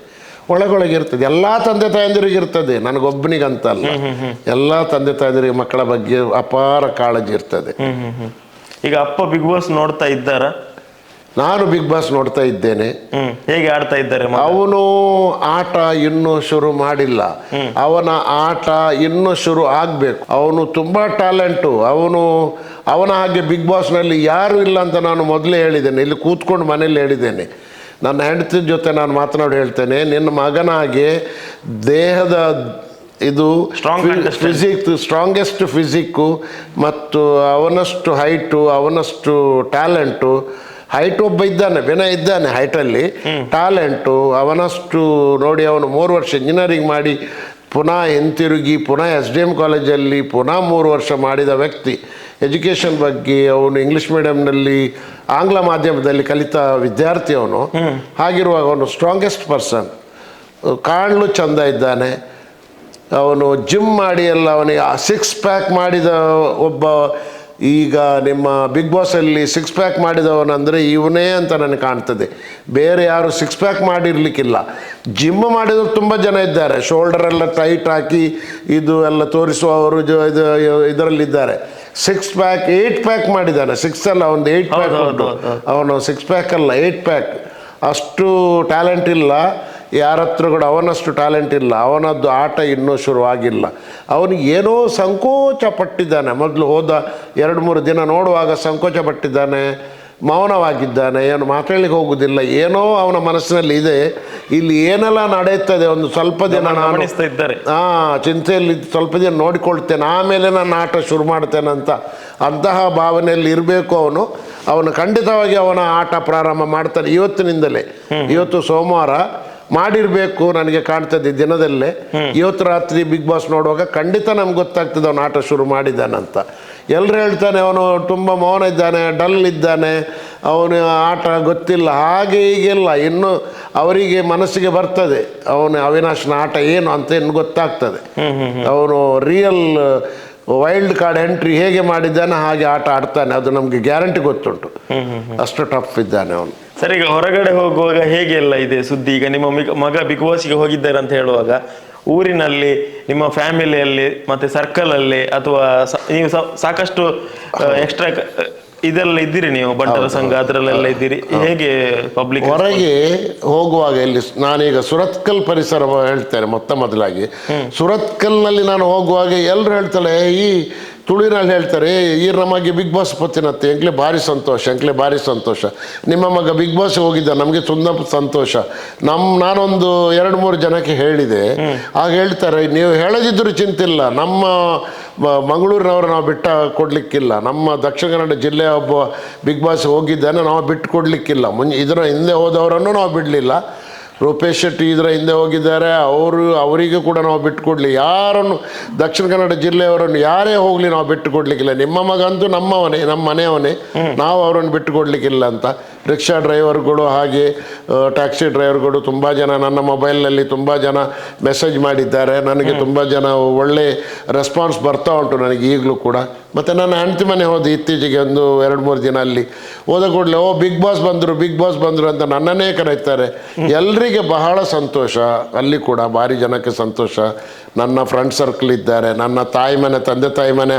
ಒಳಗೊಳಗೆ ಇರ್ತದೆ. ಎಲ್ಲ ತಂದೆ ತಾಯಂದಿರಿಗೆ ಇರ್ತದೆ, ನನಗೊಬ್ಬನಿಗಂತಲ್ಲ. ಎಲ್ಲ ತಂದೆ ತಾಯಂದಿರಿಗೆ ಮಕ್ಕಳ ಬಗ್ಗೆ ಅಪಾರ ಕಾಳಜಿ ಇರ್ತದೆ. ಈಗ ಅಪ್ಪ ಬಿಗ್ ಬಾಸ್ ನೋಡ್ತಾ ಇದ್ದಾರ? ನಾನು ಬಿಗ್ ಬಾಸ್ ನೋಡ್ತಾ ಇದ್ದೇನೆ. ಹೇಗೆ ಆಡ್ತಾ ಇದ್ದಾರೆ? ಅವನು ಆಟ ಇನ್ನೂ ಶುರು ಮಾಡಿಲ್ಲ, ಅವನ ಆಟ ಇನ್ನೂ ಶುರು ಆಗಬೇಕು. ಅವನು ತುಂಬ ಟ್ಯಾಲೆಂಟು. ಅವನ ಹಾಗೆ ಬಿಗ್ ಬಾಸ್ನಲ್ಲಿ ಯಾರೂ ಇಲ್ಲ ಅಂತ ನಾನು ಮೊದಲೇ ಹೇಳಿದ್ದೇನೆ, ಇಲ್ಲಿ ಕೂತ್ಕೊಂಡು ಮನೇಲಿ ಹೇಳಿದ್ದೇನೆ. ನನ್ನ ಹೆಂಡತಿ ಜೊತೆ ನಾನು ಮಾತನಾಡಿ ಹೇಳ್ತೇನೆ, ನಿನ್ನ ಮಗನ ಹಾಗೆ ದೇಹದ ಇದು ಸ್ಟ್ರಾಂಗೆಸ್ಟ್ ಫಿಸಿಕ್ಕು ಮತ್ತು ಅವನಷ್ಟು ಹೈಟು, ಅವನಷ್ಟು ಟ್ಯಾಲೆಂಟು. ಹೈಟ್ ಒಬ್ಬ ಇದ್ದಾನೆ, ವಿನಯ್ ಇದ್ದಾನೆ ಹೈಟಲ್ಲಿ, ಟ್ಯಾಲೆಂಟು ಅವನಷ್ಟು. ನೋಡಿ, ಅವನು 3 ವರ್ಷ ಇಂಜಿನಿಯರಿಂಗ್ ಮಾಡಿ ಪುನಃ ಹಿಂತಿರುಗಿ ಪುನಃ SDM ಕಾಲೇಜಲ್ಲಿ ಪುನಃ 3 ವರ್ಷ ಮಾಡಿದ ವ್ಯಕ್ತಿ. ಎಜುಕೇಷನ್ ಬಗ್ಗೆ ಅವನು ಇಂಗ್ಲೀಷ್ ಮೀಡಿಯಂನಲ್ಲಿ ಆಂಗ್ಲ ಮಾಧ್ಯಮದಲ್ಲಿ ಕಲಿತ ವಿದ್ಯಾರ್ಥಿ ಅವನು. ಹಾಗಿರುವಾಗ ಅವನು ಸ್ಟ್ರಾಂಗೆಸ್ಟ್ ಪರ್ಸನ್, ಕಾಣಲು ಚೆಂದ ಇದ್ದಾನೆ. ಅವನು ಜಿಮ್ ಮಾಡಿ ಎಲ್ಲ ಅವನಿಗೆ 6 ಪ್ಯಾಕ್ ಮಾಡಿದ ಒಬ್ಬ ಈಗ ನಿಮ್ಮ ಬಿಗ್ ಬಾಸಲ್ಲಿ 6 ಪ್ಯಾಕ್ ಮಾಡಿದವನಂದರೆ ಇವನೇ ಅಂತ ನನಗೆ ಕಾಣ್ತದೆ. ಬೇರೆ ಯಾರು 6 ಪ್ಯಾಕ್ ಮಾಡಿರಲಿಕ್ಕಿಲ್ಲ. ಜಿಮ್ ಮಾಡಿದವರು ತುಂಬ ಜನ ಇದ್ದಾರೆ, ಶೋಲ್ಡರೆಲ್ಲ ಟೈಟ್ ಹಾಕಿ ಇದು ಎಲ್ಲ ತೋರಿಸುವವರು ಇದರಲ್ಲಿದ್ದಾರೆ. 6 ಪ್ಯಾಕ್ 8 ಪ್ಯಾಕ್ ಮಾಡಿದ್ದಾನೆ. 6 ಅಲ್ಲ, ಒಂದು 8 ಪ್ಯಾಕ್ ಉಂಟು ಅವನು. 6 ಪ್ಯಾಕ್ ಅಲ್ಲ, 8 ಪ್ಯಾಕ್. ಅಷ್ಟು ಟ್ಯಾಲೆಂಟ್ ಇಲ್ಲ ಯಾರ ಹತ್ರ ಕೂಡ, ಅವನಷ್ಟು ಟ್ಯಾಲೆಂಟ್ ಇಲ್ಲ. ಅವನದ್ದು ಆಟ ಇನ್ನೂ ಶುರುವಾಗಿಲ್ಲ. ಅವನಿಗೆ ಏನೋ ಸಂಕೋಚ ಪಟ್ಟಿದ್ದಾನೆ. ಮೊದಲು ಹೋದ 2-3 ದಿನ ನೋಡುವಾಗ ಸಂಕೋಚ ಪಟ್ಟಿದ್ದಾನೆ, ಮೌನವಾಗಿದ್ದಾನೆ, ಏನು ಮಾತಾಡಲಿಕ್ಕೆ ಹೋಗುವುದಿಲ್ಲ. ಏನೋ ಅವನ ಮನಸ್ಸಿನಲ್ಲಿ ಇದೆ, ಇಲ್ಲಿ ಏನೆಲ್ಲ ನಡೆಯುತ್ತದೆ ಒಂದು ಸ್ವಲ್ಪ ದಿನ ನಾನು ಚಿಂತೆಯಲ್ಲಿ ಸ್ವಲ್ಪ ದಿನ ನೋಡಿಕೊಳ್ತೇನೆ, ಆಮೇಲೆ ನಾನು ಆಟ ಶುರು ಮಾಡ್ತೇನೆ ಅಂತ ಅಂತಹ ಭಾವನೆಯಲ್ಲಿ ಇರಬೇಕು ಅವನು ಖಂಡಿತವಾಗಿ ಅವನ ಆಟ ಪ್ರಾರಂಭ ಮಾಡ್ತಾನೆ ಇವತ್ತಿನಿಂದಲೇ. ಇವತ್ತು ಸೋಮವಾರ ಮಾಡಿರಬೇಕು ನನಗೆ ಕಾಣ್ತದೆ ದಿನದಲ್ಲೇ. ಇವತ್ತು ರಾತ್ರಿ ಬಿಗ್ ಬಾಸ್ ನೋಡುವಾಗ ಖಂಡಿತ ನಮ್ಗೆ ಗೊತ್ತಾಗ್ತದೆ ಅವನು ಆಟ ಶುರು ಮಾಡಿದ್ದಾನಂತ. ಎಲ್ಲರೂ ಹೇಳ್ತಾನೆ ಅವನು ತುಂಬ ಮೌನ ಇದ್ದಾನೆ, ಡಲ್ ಇದ್ದಾನೆ, ಅವನು ಆಟ ಗೊತ್ತಿಲ್ಲ, ಹಾಗೆ ಹೀಗೆಲ್ಲ. ಇನ್ನು ಅವರಿಗೆ ಮನಸ್ಸಿಗೆ ಬರ್ತದೆ ಅವನು ಅವಿನಾಶ್ನ ಆಟ ಏನು ಅಂತ ಇನ್ನು ಗೊತ್ತಾಗ್ತದೆ. ಅವನು ರಿಯಲ್ ವೈಲ್ಡ್ ಕಾರ್ಡ್ ಎಂಟ್ರಿ ಹೇಗೆ ಮಾಡಿದ್ದಾನೆ ಹಾಗೆ ಆಟ ಆಡ್ತಾನೆ, ಅದು ನಮಗೆ ಗ್ಯಾರಂಟಿ ಗೊತ್ತುಂಟು. ಅಷ್ಟು ಟಫ್ ಇದ್ದಾನೆ ಅವನು. ಸರ್, ಈಗ ಹೊರಗಡೆ ಹೋಗುವಾಗ ಹೇಗೆಲ್ಲ ಇದೆ ಸುದ್ದಿ? ಈಗ ನಿಮ್ಮ ಮಗ ಬಿಗ್ ಬಾಸ್ಗೆ ಹೋಗಿದ್ದಾರೆ ಅಂತ ಹೇಳುವಾಗ ಊರಿನಲ್ಲಿ, ನಿಮ್ಮ ಫ್ಯಾಮಿಲಿಯಲ್ಲಿ, ಮತ್ತೆ ಸರ್ಕಲ್ ಅಲ್ಲಿ, ಅಥವಾ ನೀವು ಸಾಕಷ್ಟು ಎಕ್ಸ್ಟ್ರಾ ಇದೆಲ್ಲ ಇದ್ದೀರಿ, ನೀವು ಬಂಟರ ಸಂಘ ಅದರಲ್ಲೆಲ್ಲ ಇದ್ದೀರಿ, ಹೇಗೆ ಪಬ್ಲಿಕ್ ಹೊರಗೆ ಹೋಗುವಾಗ ಇಲ್ಲಿ ನಾನೀಗ ಸುರತ್ಕಲ್ ಪರಿಸರ ಹೇಳ್ತೇನೆ ಮೊದಲಾಗಿ. ಸುರತ್ಕಲ್ನಲ್ಲಿ ನಾನು ಹೋಗುವಾಗ ಎಲ್ಲರೂ ಹೇಳ್ತಾರೆ, ಈ ತುಳುವಿನಲ್ಲಿ ಹೇಳ್ತಾರೆ, ಈ ನಮಗೆ ಬಿಗ್ ಬಾಸ್ ಪತ್ತಿನತ್ತೆ ಎಂಕ್ಲೆ ಭಾರಿ ಸಂತೋಷ, ನಿಮ್ಮ ಮಗ ಬಿಗ್ ಬಾಸ್ ಹೋಗಿದ್ದ, ನಮಗೆ ತುಂಬ ಸಂತೋಷ. ನಾನೊಂದು 2-3 ಜನಕ್ಕೆ ಹೇಳಿದೆ. ಆಗ ಹೇಳ್ತಾರೆ, ನೀವು ಹೇಳದಿದ್ದರೂ ಚಿಂತಿಲ್ಲ, ನಮ್ಮ ಮಂಗಳೂರಿನವರು ನಾವು ಬಿಟ್ಟು ಕೊಡಲಿಕ್ಕಿಲ್ಲ, ನಮ್ಮ ದಕ್ಷಿಣ ಕನ್ನಡ ಜಿಲ್ಲೆಯ ಒಬ್ಬ ಬಿಗ್ ಬಾಸ್ ಹೋಗಿದ್ದಾನೆ, ನಾವು ಬಿಟ್ಟು ಕೊಡಲಿಕ್ಕಿಲ್ಲ. ಇದರ ಹಿಂದೆ ಹೋದವರನ್ನು ನಾವು ಬಿಡಲಿಲ್ಲ. ರೂಪೇಶ್ ಶೆಟ್ಟಿ ಇದರ ಹಿಂದೆ ಹೋಗಿದ್ದಾರೆ, ಅವರಿಗೂ ಕೂಡ ನಾವು ಬಿಟ್ಟು ಕೊಡಲಿ. ಯಾರನ್ನು ದಕ್ಷಿಣ ಕನ್ನಡ ಜಿಲ್ಲೆಯವರನ್ನು ಯಾರೇ ಹೋಗಲಿ ನಾವು ಬಿಟ್ಟು ಕೊಡಲಿಕ್ಕಿಲ್ಲ. ನಿಮ್ಮ ಮಗ ಅಂತೂ ನಮ್ಮವನೇ, ನಮ್ಮ ಮನೆಯವನೇ, ನಾವು ಅವರನ್ನು ಬಿಟ್ಟು ಕೊಡಲಿಕ್ಕಿಲ್ಲ ಅಂತ. ರಿಕ್ಷಾ ಡ್ರೈವರ್ಗಳು ಹಾಗೆ ಟ್ಯಾಕ್ಸಿ ಡ್ರೈವರ್ಗಳು ತುಂಬ ಜನ ನನ್ನ ಮೊಬೈಲ್ನಲ್ಲಿ ತುಂಬ ಜನ ಮೆಸೇಜ್ ಮಾಡಿದ್ದಾರೆ. ನನಗೆ ತುಂಬ ಜನ ಒಳ್ಳೆ ರೆಸ್ಪಾನ್ಸ್ ಬರ್ತಾ ಉಂಟು ನನಗೆ ಈಗಲೂ ಕೂಡ. ಮತ್ತು ನನ್ನ ಹೆಂಡತಿ ಮನೆ ಹೋದೆ ಇತ್ತೀಚೆಗೆ ಒಂದು 2-3 ದಿನ. ಅಲ್ಲಿ ಹೋದ ಕೂಡಲೇ ಬಿಗ್ ಬಾಸ್ ಬಂದರು ಅಂತ ನನ್ನನ್ನೇ ಕರೀತಾರೆ. ಎಲ್ರಿಗೆ ಬಹಳ ಸಂತೋಷ, ಅಲ್ಲಿ ಕೂಡ ಭಾರಿ ಜನಕ್ಕೆ ಸಂತೋಷ. ನನ್ನ ಫ್ರೆಂಡ್ ಸರ್ಕಲ್ ಇದ್ದಾರೆ, ನನ್ನ ತಂದೆ ತಾಯಿ ಮನೆ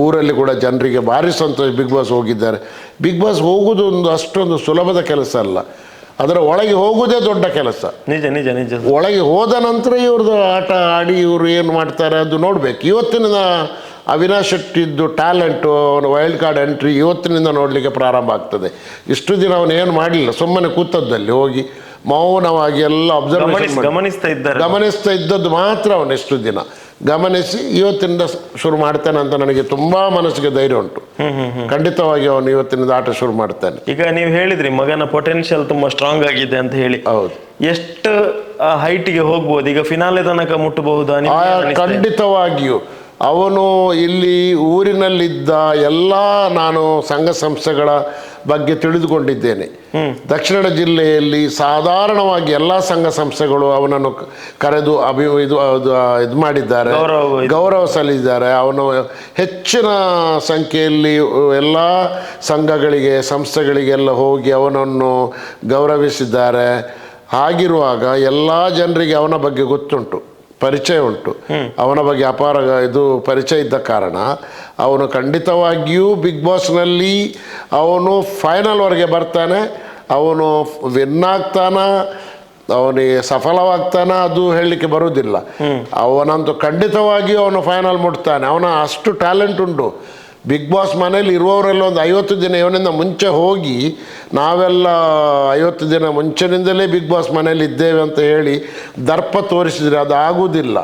ಊರಲ್ಲಿ ಕೂಡ ಜನರಿಗೆ ಭಾರಿ ಸಂತೋಷ ಬಿಗ್ ಬಾಸ್ ಹೋಗಿದ್ದಾರೆ. ಬಿಗ್ ಬಾಸ್ ಹೋಗುವುದು ಅಷ್ಟೊಂದು ಸುಲಭದ ಕೆಲಸ ಅಲ್ಲ, ಅದರ ಒಳಗೆ ಹೋಗುವುದೇ ದೊಡ್ಡ ಕೆಲಸ. ನಿಜ. ಒಳಗೆ ಹೋದ ನಂತರ ಇವ್ರದ್ದು ಆಟ ಆಡಿ ಇವರು ಏನು ಮಾಡ್ತಾರೆ ಅದು ನೋಡಬೇಕು. ಇವತ್ತಿನ ಅವಿನಾಶ್ ಶೆಟ್ಟಿದ್ದು ಟ್ಯಾಲೆಂಟು, ಅವನ ವೈಲ್ಡ್ ಕಾರ್ಡ್ ಎಂಟ್ರಿ ಇವತ್ತಿನಿಂದ ನೋಡಲಿಕ್ಕೆ ಪ್ರಾರಂಭ ಆಗ್ತದೆ. ಇಷ್ಟು ದಿನ ಅವನು ಏನು ಮಾಡಲಿಲ್ಲ, ಸುಮ್ಮನೆ ಕೂತದ್ದಲ್ಲಿ ಹೋಗಿ ಮೌನವಾಗಿ ಎಲ್ಲ ಅಬ್ಸರ್ವೇಷನ್ ಗಮನಿಸ್ತಾ ಇದ್ದದ್ದು ಮಾತ್ರ. ಅವನು ಎಷ್ಟು ದಿನ ಗಮನಿಸಿ ಇವತ್ತಿನಿಂದ ಶುರು ಮಾಡ್ತಾನೆ ಅಂತ ನನಗೆ ತುಂಬಾ ಮನಸ್ಸಿಗೆ ಧೈರ್ಯ ಉಂಟು. ಖಂಡಿತವಾಗಿ ಅವನು ಇವತ್ತಿನಿಂದ ಆಟ ಶುರು ಮಾಡ್ತಾನೆ. ಈಗ ನೀವು ಹೇಳಿದ್ರಿ ಮಗನ ಪೊಟೆನ್ಷಿಯಲ್ ತುಂಬಾ ಸ್ಟ್ರಾಂಗ್ ಆಗಿದೆ ಅಂತ ಹೇಳಿ. ಹೌದು. ಎಷ್ಟು ಹೈಟ್ಗೆ ಹೋಗ್ಬೋದು? ಈಗ ಫಿನಾಲೆ ತನಕ ಮುಟ್ಟಬಹುದಾ? ಖಂಡಿತವಾಗಿಯೂ ಅವನು ಇಲ್ಲಿ ಊರಿನಲ್ಲಿದ್ದ ಎಲ್ಲ ನಾನು ಸಂಘ ಸಂಸ್ಥೆಗಳ ಬಗ್ಗೆ ತಿಳಿದುಕೊಂಡಿದ್ದೇನೆ. ದಕ್ಷಿಣ ಜಿಲ್ಲೆಯಲ್ಲಿ ಸಾಧಾರಣವಾಗಿ ಎಲ್ಲ ಸಂಘ ಸಂಸ್ಥೆಗಳು ಅವನನ್ನು ಕರೆದು ಇದು ಮಾಡಿದ್ದಾರೆ, ಗೌರವ ಸಲ್ಲಿಸಿದ್ದಾರೆ. ಅವನು ಹೆಚ್ಚಿನ ಸಂಖ್ಯೆಯಲ್ಲಿ ಎಲ್ಲ ಸಂಘಗಳಿಗೆ ಸಂಸ್ಥೆಗಳಿಗೆಲ್ಲ ಹೋಗಿ ಅವನನ್ನು ಗೌರವಿಸಿದ್ದಾರೆ. ಹಾಗಿರುವಾಗ ಎಲ್ಲ ಜನರಿಗೆ ಅವನ ಬಗ್ಗೆ ಗೊತ್ತುಂಟು, ಪರಿಚಯ ಉಂಟು. ಅವನ ಬಗ್ಗೆ ಅಪಾರ ಪರಿಚಯ ಇದ್ದ ಕಾರಣ ಅವನು ಖಂಡಿತವಾಗಿಯೂ ಬಿಗ್ ಬಾಸ್ನಲ್ಲಿ ಅವನು ಫೈನಲ್ವರೆಗೆ ಬರ್ತಾನೆ. ಅವನು ವಿನ್ ಆಗ್ತಾನ, ಅವನಿಗೆ ಸಫಲವಾಗ್ತಾನ ಅದು ಹೇಳಲಿಕ್ಕೆ ಬರುವುದಿಲ್ಲ. ಅವನಂತೂ ಖಂಡಿತವಾಗಿಯೂ ಅವನು ಫೈನಲ್ ಮುಟ್ತಾನೆ. ಅವನ ಅಷ್ಟು ಟ್ಯಾಲೆಂಟ್ ಉಂಟು. ಬಿಗ್ ಬಾಸ್ ಮನೇಲಿ ಇರುವವರೆಲ್ಲ ಒಂದು 50 ದಿನ ಇವನಿಂದ ಮುಂಚೆ ಹೋಗಿ ನಾವೆಲ್ಲ 50 ದಿನ ಮುಂಚಿನಿಂದಲೇ ಬಿಗ್ ಬಾಸ್ ಮನೇಲಿ ಇದ್ದೇವೆ ಅಂತ ಹೇಳಿ ದರ್ಪ ತೋರಿಸಿದರೆ ಅದು ಆಗುವುದಿಲ್ಲ.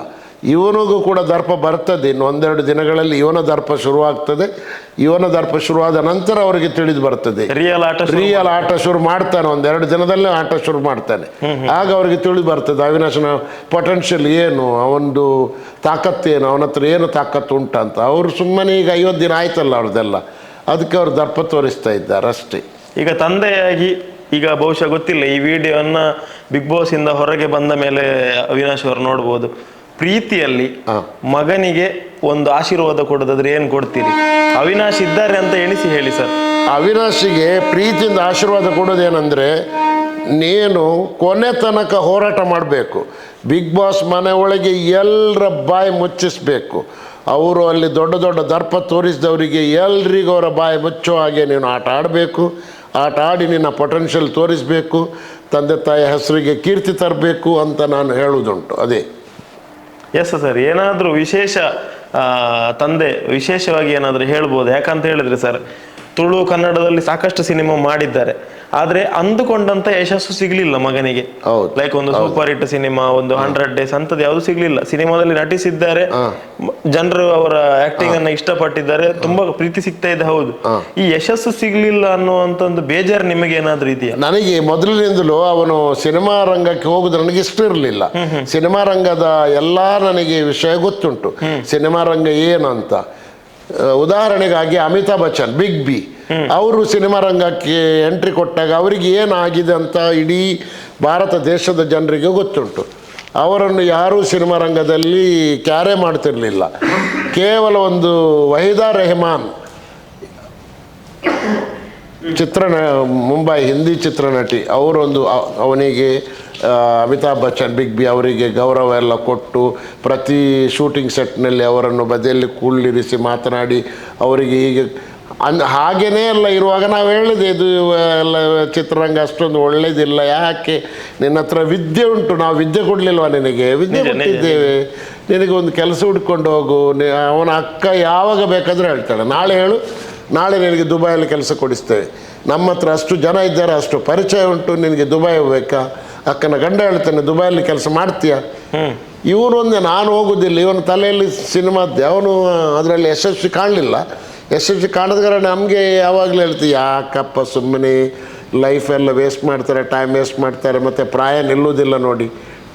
ಇವನಿಗೂ ಕೂಡ ದರ್ಪ ಬರ್ತದೆ. ಇನ್ನು 1-2 ದಿನಗಳಲ್ಲಿ ಇವನ ದರ್ಪ ಶುರುವಾಗ್ತದೆ. ಇವನ ದರ್ಪ ಶುರುವಾದ ನಂತರ ಅವರಿಗೆ ತಿಳಿದು ಬರ್ತದೆ, ರಿಯಲ್ ಆಟ ಶುರು ಮಾಡ್ತಾನೆ. 1-2 ದಿನದಲ್ಲೇ ಆಟ ಶುರು ಮಾಡ್ತಾನೆ. ಆಗ ಅವರಿಗೆ ತಿಳಿದು ಬರ್ತದೆ ಅವಿನಾಶನ ಪೊಟೆನ್ಷಿಯಲ್ ಏನು, ಅವನದು ತಾಕತ್ತೇನು, ಅವನ ಹತ್ರ ಏನು ತಾಕತ್ತು ಉಂಟಂತ. ಅವರು ಸುಮ್ಮನೆ ಈಗ 50 ದಿನ ಆಯ್ತಲ್ಲ ಅವ್ರದ್ದೆಲ್ಲ, ಅದಕ್ಕೆ ಅವರು ದರ್ಪ ತೋರಿಸ್ತಾ ಇದ್ದಾರೆ ಅಷ್ಟೇ. ಈಗ ತಂದೆಯಾಗಿ ಈಗ ಬಹುಶಃ ಗೊತ್ತಿಲ್ಲ, ಈ ವಿಡಿಯೋನ ಬಿಗ್ ಬಾಸ್ ಇಂದ ಹೊರಗೆ ಬಂದ ಮೇಲೆ ಅವಿನಾಶ್ ಅವರು ನೋಡ್ಬೋದು, ಪ್ರೀತಿಯಲ್ಲಿ ಮಗನಿಗೆ ಒಂದು ಆಶೀರ್ವಾದ ಕೊಡೋದಾದ್ರೆ ಏನು ಕೊಡ್ತೀರಿ? ಅವಿನಾಶ್ ಇದ್ದಾರೆ ಅಂತ ಎಣಿಸಿ ಹೇಳಿ ಸರ್. ಅವಿನಾಶಿಗೆ ಪ್ರೀತಿಯಿಂದ ಆಶೀರ್ವಾದ ಕೊಡೋದೇನೆಂದರೆ, ನೀನು ಕೊನೆ ತನಕ ಹೋರಾಟ ಮಾಡಬೇಕು. ಬಿಗ್ ಬಾಸ್ ಮನೆ ಒಳಗೆ ಎಲ್ಲರ ಬಾಯಿ ಮುಚ್ಚಿಸ್ಬೇಕು. ಅವರು ಅಲ್ಲಿ ದೊಡ್ಡ ದೊಡ್ಡ ದರ್ಪ ತೋರಿಸಿದವರಿಗೆ ಎಲ್ರಿಗೂ ಅವರ ಬಾಯಿ ಮುಚ್ಚೋ ಹಾಗೆ ನೀನು ಆಟ ಆಡಬೇಕು. ಆಟ ಆಡಿ ನಿನ್ನ ಪೊಟೆನ್ಷಿಯಲ್ ತೋರಿಸಬೇಕು. ತಂದೆ ತಾಯಿ ಹೆಸರಿಗೆ ಕೀರ್ತಿ ತರಬೇಕು ಅಂತ ನಾನು ಹೇಳುವುದುಂಟು. ಅದೇ ಎಸ್ ಸರ್. ಏನಾದರೂ ವಿಶೇಷ ತಂದೆ ವಿಶೇಷವಾಗಿ ಏನಾದರೂ ಹೇಳ್ಬೋದು? ಯಾಕಂತ ಹೇಳಿದ್ರೆ ಸರ್, ತುಳು ಕನ್ನಡದಲ್ಲಿ ಸಾಕಷ್ಟು ಸಿನಿಮಾ ಮಾಡಿದ್ದಾರೆ, ಆದ್ರೆ ಅಂದುಕೊಂಡಂತ ಯಶಸ್ಸು ಸಿಗ್ಲಿಲ್ಲ ಮಗನಿಗೆ. ಲೈಕ್ ಒಂದು ಸೂಪರ್ ಹಿಟ್ ಸಿನಿಮಾ, ಒಂದು 100 ಡೇಸ್ ಅಂತದ್ದು ಯಾವುದು ಸಿಗ್ಲಿಲ್ಲ. ಸಿನಿಮಾದಲ್ಲಿ ನಟಿಸಿದ್ದಾರೆ, ಜನರು ಅವರ ಆಕ್ಟಿಂಗ್ ಅನ್ನ ಇಷ್ಟಪಟ್ಟಿದ್ದಾರೆ, ತುಂಬಾ ಪ್ರೀತಿ ಸಿಗ್ತಾ ಇದೆ. ಹೌದು, ಈ ಯಶಸ್ಸು ಸಿಗ್ಲಿಲ್ಲ ಅನ್ನುವಂತ ಒಂದು ಬೇಜಾರು ನಿಮಗೆ ಏನಾದ್ರೂ ಇದೆಯಾ? ನನಗೆ ಮೊದಲಿನಿಂದಲೂ ಅವನು ಸಿನಿಮಾ ರಂಗಕ್ಕೆ ಹೋಗುದು ನನಗೆ ಇಷ್ಟ ಇರಲಿಲ್ಲ. ಸಿನಿಮಾ ರಂಗದ ಎಲ್ಲಾ ನನಗೆ ವಿಷಯ ಗೊತ್ತುಂಟು, ಸಿನಿಮಾ ರಂಗ ಏನು ಅಂತ. ಉದಾಹರಣೆಗಾಗಿ ಅಮಿತಾಬ್ ಬಚ್ಚನ್, ಬಿಗ್ ಬಿ, ಅವರು ಸಿನಿಮಾ ರಂಗಕ್ಕೆ ಎಂಟ್ರಿ ಕೊಟ್ಟಾಗ ಅವರಿಗೆ ಏನಾಗಿದೆ ಅಂತ ಇಡೀ ಭಾರತ ದೇಶದ ಜನರಿಗೆ ಗೊತ್ತುಂಟು. ಅವರನ್ನು ಯಾರೂ ಸಿನಿಮಾ ರಂಗದಲ್ಲಿ ಕ್ಯಾರೆ ಮಾಡ್ತಿರ್ಲಿಲ್ಲ. ಕೇವಲ ಒಂದು ವಹೀದಾ ರೆಹಮಾನ್ ಮುಂಬೈ ಹಿಂದಿ ಚಿತ್ರನಟಿ, ಅವರೊಂದು ಅವನಿಗೆ ಅಮಿತಾಬ್ ಬಚ್ಚನ್, ಬಿಗ್ ಬಿ ಅವರಿಗೆ ಗೌರವ ಎಲ್ಲ ಕೊಟ್ಟು ಪ್ರತಿ ಶೂಟಿಂಗ್ ಸೆಟ್ನಲ್ಲಿ ಅವರನ್ನು ಬದಿಯಲ್ಲಿ ಕೂಳಿರಿಸಿ ಮಾತನಾಡಿ ಅವರಿಗೆ ಹೀಗೆ ಹಾಗೇನೇ ಎಲ್ಲ ಇರುವಾಗ ನಾವು ಹೇಳಿದೆ, ಇದು ಎಲ್ಲ ಚಿತ್ರರಂಗ ಅಷ್ಟೊಂದು ಒಳ್ಳೇದಿಲ್ಲ, ಯಾಕೆ ನಿನ್ನ ಹತ್ರ ವಿದ್ಯೆ ಉಂಟು, ನಾವು ವಿದ್ಯೆ ಕೊಡಲಿಲ್ವ ನಿನಗೆ? ವಿದ್ಯೆ ಕೊಟ್ಟಿದ್ದೇವೆ, ನಿನಗೆ ಒಂದು ಕೆಲಸ ಹುಡ್ಕೊಂಡು ಹೋಗು. ಅವನ ಅಕ್ಕ ಯಾವಾಗ ಬೇಕಾದರೆ ಹೇಳ್ತಾಳೆ, ನಾಳೆ ಹೇಳು, ನಾಳೆ ನಿನಗೆ ದುಬೈಯಲ್ಲಿ ಕೆಲಸ ಕೊಡಿಸ್ತೇವೆ, ನಮ್ಮ ಹತ್ರ ಅಷ್ಟು ಜನ ಇದ್ದಾರೆ, ಅಷ್ಟು ಪರಿಚಯ ಉಂಟು, ನಿನಗೆ ದುಬೈ ಹೋಗ್ಬೇಕಾ? ಅಕ್ಕನ ಗಂಡ ಹೇಳ್ತಾನೆ, ದುಬೈಯಲ್ಲಿ ಕೆಲಸ ಮಾಡ್ತೀಯ? ಇವನೊಂದೇ, ನಾನು ಹೋಗೋದಿಲ್ಲ, ಇವನ ತಲೆಯಲ್ಲಿ ಸಿನಿಮಾದ್ದೆ, ಅವನು ಅದರಲ್ಲಿ ಯಶಸ್ವಿ ಕಾಣಲಿಲ್ಲ. ಯಶಸ್ವಿ ಕಾಣದ ಕಾರಣ ನಮಗೆ ಯಾವಾಗಲೂ ಹೇಳ್ತೀವಿ, ಯಾಕಪ್ಪ ಸುಮ್ಮನೆ ಲೈಫೆಲ್ಲ ವೇಸ್ಟ್ ಮಾಡ್ತಾರೆ, ಟೈಮ್ ವೇಸ್ಟ್ ಮಾಡ್ತಾರೆ, ಮತ್ತು ಪ್ರಾಯ ನಿಲ್ಲುವುದಿಲ್ಲ ನೋಡಿ,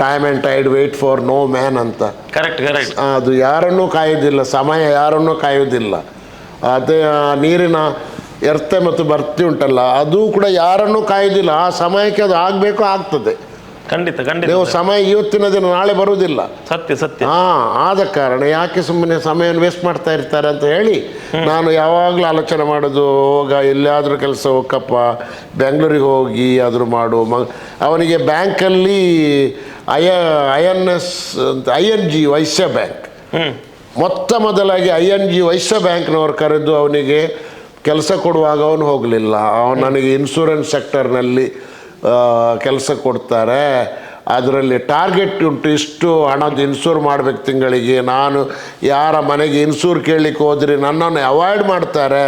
time and tide wait for no man ಅಂತ. Correct correct. ಅದು ಯಾರನ್ನೂ ಕಾಯೋದಿಲ್ಲ, ಸಮಯ ಯಾರನ್ನೂ ಕಾಯೋದಿಲ್ಲ. ಅದೇ ನೀರಿನ ಎರ್ತೆ ಮತ್ತು ಬರ್ತಿ ಉಂಟಲ್ಲ, ಅದು ಕೂಡ ಯಾರನ್ನೂ ಕಾಯೋದಿಲ್ಲ. ಆ ಸಮಯಕ್ಕೆ ಅದು ಆಗಬೇಕು, ಆಗ್ತದೆ. ಖಂಡಿತ ಖಂಡಿತ. ನೀವು ಸಮಯ ಇವತ್ತಿನ ದಿನ ನಾಳೆ ಬರುವುದಿಲ್ಲ. ಸತ್ಯ ಸತ್ಯ. ಆದ ಕಾರಣ ಯಾಕೆ ಸುಮ್ಮನೆ ಸಮಯವನ್ನು ವೇಸ್ಟ್ ಮಾಡ್ತಾ ಇರ್ತಾರೆ ಅಂತ ಹೇಳಿ ನಾನು ಯಾವಾಗಲೂ ಆಲೋಚನೆ ಮಾಡೋದು, ಹೋಗ ಎಲ್ಲಿಯಾದರೂ ಕೆಲಸ ಹೋಗಪ್ಪ, ಬೆಂಗಳೂರಿಗೆ ಹೋಗಿ ಆದರೂ ಮಾಡು. ಅವನಿಗೆ ಬ್ಯಾಂಕಲ್ಲಿ INS ಅಂತ ING ವೈಶ್ಯ ಬ್ಯಾಂಕ್, ಮೊದಲಾಗಿ ING ವೈಶ್ಯ ಬ್ಯಾಂಕ್ನವ್ರು ಕರೆದು ಅವನಿಗೆ ಕೆಲಸ ಕೊಡುವಾಗ ಅವನು ಹೋಗಲಿಲ್ಲ. ಅವನು ನನಗೆ ಇನ್ಶೂರೆನ್ಸ್ ಸೆಕ್ಟರ್ನಲ್ಲಿ ಕೆಲಸ ಕೊಡ್ತಾರೆ, ಅದರಲ್ಲಿ ಟಾರ್ಗೆಟ್ ಉಂಟು, ಇಷ್ಟು ಹಣದ ಇನ್ಶೂರ್ ಮಾಡಬೇಕು ತಿಂಗಳಿಗೆ, ನಾನು ಯಾರ ಮನೆಗೆ ಇನ್ಶೂರ್ ಕೇಳಲಿಕ್ಕೆ ಹೋದರೆ ನನ್ನನ್ನು ಅವಾಯ್ಡ್ ಮಾಡ್ತಾರೆ,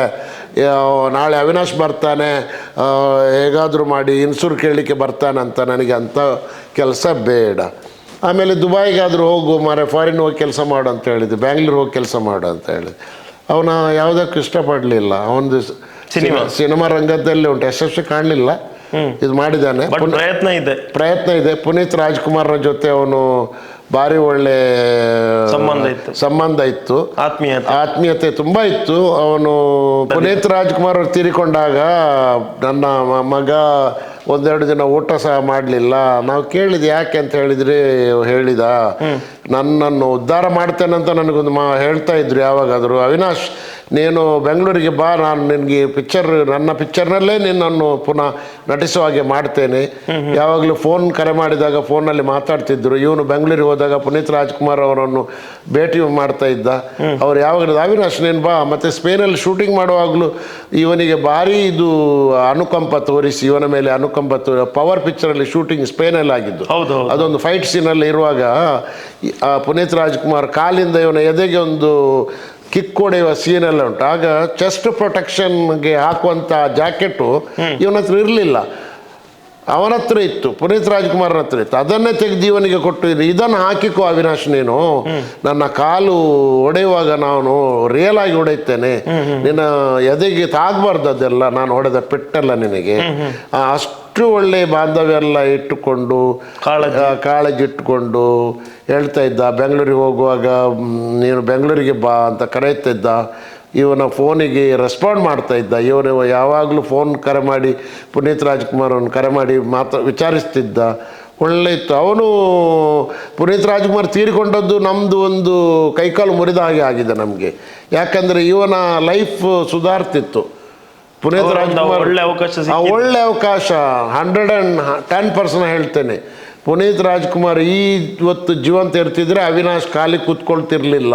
ನಾಳೆ ಅವಿನಾಶ್ ಬರ್ತಾನೆ, ಹೇಗಾದರೂ ಮಾಡಿ ಇನ್ಶೂರ್ ಕೇಳಲಿಕ್ಕೆ ಬರ್ತಾನೆ ಅಂತ, ನನಗೆ ಅಂಥ ಕೆಲಸ ಬೇಡ. ಆಮೇಲೆ ದುಬೈಗಾದರೂ ಹೋಗು ಮಾರೆ, ಫಾರಿನ್ ಹೋಗಿ ಕೆಲಸ ಮಾಡು ಅಂತ ಹೇಳಿದೆ, ಬ್ಯಾಂಗ್ಳೂರ್ ಹೋಗಿ ಕೆಲಸ ಮಾಡು ಅಂತ ಹೇಳಿದೆ. ಅವನ ಯಾವುದಕ್ಕೂ ಇಷ್ಟಪಡಲಿಲ್ಲ. ಅವನದು ಸಿನಿಮಾ ರಂಗದಲ್ಲಿ ಉಂಟು, ಯಶಸ್ವಿ ಕಾಣಲಿಲ್ಲ. ಇದು ಮಾಡಿದ್ದಾನೆ, ಪ್ರಯತ್ನ ಇದೆ. ಪುನೀತ್ ರಾಜ್ಕುಮಾರ್ನ ಜೊತೆ ಅವನು ಭಾರಿ ಒಳ್ಳೆ ಸಂಬಂಧ ಇತ್ತು, ಆತ್ಮೀಯತೆ ತುಂಬ ಇತ್ತು. ಅವನು ಪುನೀತ್ ರಾಜ್ಕುಮಾರ್ ಅವರು ತೀರಿಕೊಂಡಾಗ ನನ್ನ ಮಗ ಒಂದೆರಡು ದಿನ ಊಟ ಸಹ ಮಾಡಲಿಲ್ಲ. ನಾವು ಕೇಳಿದೆ ಯಾಕೆ ಅಂತ ಹೇಳಿದ, ನನ್ನನ್ನು ಉದ್ಧಾರ ಮಾಡ್ತೇನೆ ಅಂತ ನನಗೊಂದು ಹೇಳ್ತಾ ಇದ್ರು ಯಾವಾಗಾದರೂ, ಅವಿನಾಶ್ ನೀನು ಬೆಂಗಳೂರಿಗೆ ಬಾ, ನಾನು ನಿನಗೆ ನನ್ನ ಪಿಕ್ಚರ್ನಲ್ಲೇ ನಿನ್ನನ್ನು ಪುನಃ ನಟಿಸುವ ಹಾಗೆ ಮಾಡ್ತೇನೆ. ಯಾವಾಗಲೂ ಫೋನ್ ಕರೆ ಮಾಡಿದಾಗ ಫೋನಲ್ಲಿ ಮಾತಾಡ್ತಿದ್ರು. ಇವನು ಬೆಂಗಳೂರಿಗೆ ಹೋದಾಗ ಪುನೀತ್ ರಾಜ್ಕುಮಾರ್ ಅವರನ್ನು ಭೇಟಿ ಮಾಡ್ತಾ ಇದ್ದ. ಅವ್ರು ಯಾವಾಗಲೂ ಅವಿನಾಶ್ ನೀನು ಬಾ, ಮತ್ತು ಸ್ಪೇನಲ್ಲಿ ಶೂಟಿಂಗ್ ಮಾಡುವಾಗಲೂ ಇವನಿಗೆ ಭಾರಿ ಇದು ಅನುಕಂಪ ತೋರಿಸಿ, ಇವನ ಮೇಲೆ ಅನುಕಂಪ ಪವರ್ ಪಿಕ್ಚರಲ್ಲಿ ಶೂಟಿಂಗ್ ಸ್ಪೇನಲ್ಲಿ ಆಗಿದ್ದು, ಅದೊಂದು ಫೈಟ್ ಸೀನಲ್ಲಿ ಇರುವಾಗ ಪುನೀತ್ ರಾಜ್ಕುಮಾರ್ ಕಾಲಿಂದ ಇವನ ಎದೆಗೆ ಒಂದು ಕಿಕ್ ಹೊಡೆಯುವ ಸೀನೆಲ್ಲ ಉಂಟು. ಆಗ ಚೆಸ್ಟ್ ಪ್ರೊಟೆಕ್ಷನ್ಗೆ ಹಾಕುವಂಥ ಜಾಕೆಟು ಇವನ ಹತ್ರ ಇರಲಿಲ್ಲ, ಅವನ ಹತ್ರ ಇತ್ತು, ಪುನೀತ್ ರಾಜ್ಕುಮಾರ್ನ ಹತ್ರ ಇತ್ತು. ಅದನ್ನೇ ತೆಗೆದು ಇವನಿಗೆ ಕೊಟ್ಟು, ಇದನ್ನು ಹಾಕಿಕೋ ಅವಿನಾಶ್, ನೀನು ನನ್ನ ಕಾಲು ಹೊಡೆಯುವಾಗ ನಾನು ರಿಯಲ್ ಆಗಿ ಹೊಡೆಯುತ್ತೇನೆ, ನಿನ್ನ ಎದೆಗೆ ತಾಗಬಾರ್ದು ಅದೆಲ್ಲ, ನಾನು ಹೊಡೆದ ಪೆಟ್ಟೆಲ್ಲ ನಿನಗೆ. ಅಷ್ಟು ಒಳ್ಳೆ ಬಾಂಧವ್ಯ ಎಲ್ಲ ಇಟ್ಟುಕೊಂಡು, ಕಾಳಜಿ ಇಟ್ಟುಕೊಂಡು ಹೇಳ್ತಾ ಇದ್ದ. ಬೆಂಗಳೂರಿಗೆ ಹೋಗುವಾಗ ನೀನು ಬೆಂಗಳೂರಿಗೆ ಬಾ ಅಂತ ಕರೆಯುತ್ತಾ ಇದ್ದ. ಇವನ ಫೋನಿಗೆ ರೆಸ್ಪಾಂಡ್ ಮಾಡ್ತಾ ಇದ್ದ. ಇವನು ಯಾವಾಗಲೂ ಫೋನ್ ಕರೆ ಮಾಡಿ ಪುನೀತ್ ರಾಜ್ಕುಮಾರ್ ಅವನು ಕರೆ ಮಾಡಿ ವಿಚಾರಿಸ್ತಿದ್ದ. ಒಳ್ಳೆ ಇತ್ತು. ಅವನು ಪುನೀತ್ ರಾಜ್ಕುಮಾರ್ ತೀರಿಕೊಂಡದ್ದು ನಮ್ಮದು ಒಂದು ಕೈಕಾಲು ಮುರಿದ ಹಾಗೆ ಆಗಿದೆ ನಮಗೆ. ಯಾಕಂದರೆ ಇವನ ಲೈಫ್ ಸುಧಾರ್ತಿತ್ತು. ಪುನೀತ್ ರಾಜ್ಕುಮಾರ್ ಒಳ್ಳೆ ಅವಕಾಶ ಒಳ್ಳೆ ಅವಕಾಶ 110% ಹೇಳ್ತೇನೆ. ಪುನೀತ್ ರಾಜ್ಕುಮಾರ್ ಇವತ್ತು ಜೀವಂತ ಇರ್ತಿದ್ರೆ ಅವಿನಾಶ್ ಖಾಲಿ ಕೂತ್ಕೊಳ್ತಿರ್ಲಿಲ್ಲ.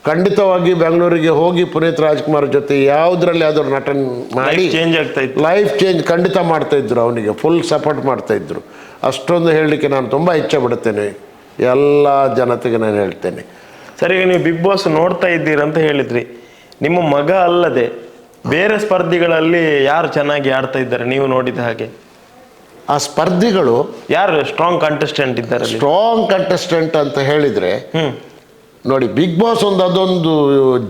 ಖಂಡಿತವಾಗಿ ಬೆಂಗಳೂರಿಗೆ ಹೋಗಿ ಪುನೀತ್ ರಾಜ್ಕುಮಾರ್ ಜೊತೆ ಯಾವುದರಲ್ಲಿ ಆದರೂ ನಟನೆ ಮಾಡಿ ಚೇಂಜ್ ಆಗ್ತಾ ಇತ್ತು, ಲೈಫ್ ಚೇಂಜ್ ಖಂಡಿತ ಮಾಡ್ತಾಯಿದ್ರು. ಅವನಿಗೆ ಫುಲ್ ಸಪೋರ್ಟ್ ಮಾಡ್ತಾಯಿದ್ರು. ಅಷ್ಟೊಂದು ಹೇಳಲಿಕ್ಕೆ ನಾನು ತುಂಬ ಇಚ್ಛೆ ಪಡ್ತೇನೆ, ಎಲ್ಲ ಜನತೆಗೆ ನಾನು ಹೇಳ್ತೇನೆ. ಸರಿ, ನೀವು ಬಿಗ್ ಬಾಸ್ ನೋಡ್ತಾ ಇದ್ದೀರಂತ ಹೇಳಿದ್ರಿ. ನಿಮ್ಮ ಮಗ ಅಲ್ಲದೆ ಬೇರೆ ಸ್ಪರ್ಧಿಗಳಲ್ಲಿ ಯಾರು ಚೆನ್ನಾಗಿ ಆಡ್ತಾ ಇದ್ದಾರೆ ನೀವು ನೋಡಿದ ಹಾಗೆ? ಆ ಸ್ಪರ್ಧಿಗಳು ಯಾರು ಸ್ಟ್ರಾಂಗ್ ಕಂಟೆಸ್ಟೆಂಟ್ ಇದ್ದಾರೆ? ಸ್ಟ್ರಾಂಗ್ ಕಂಟೆಸ್ಟೆಂಟ್ ಅಂತ ಹೇಳಿದರೆ ನೋಡಿ, ಬಿಗ್ ಬಾಸ್ ಅದೊಂದು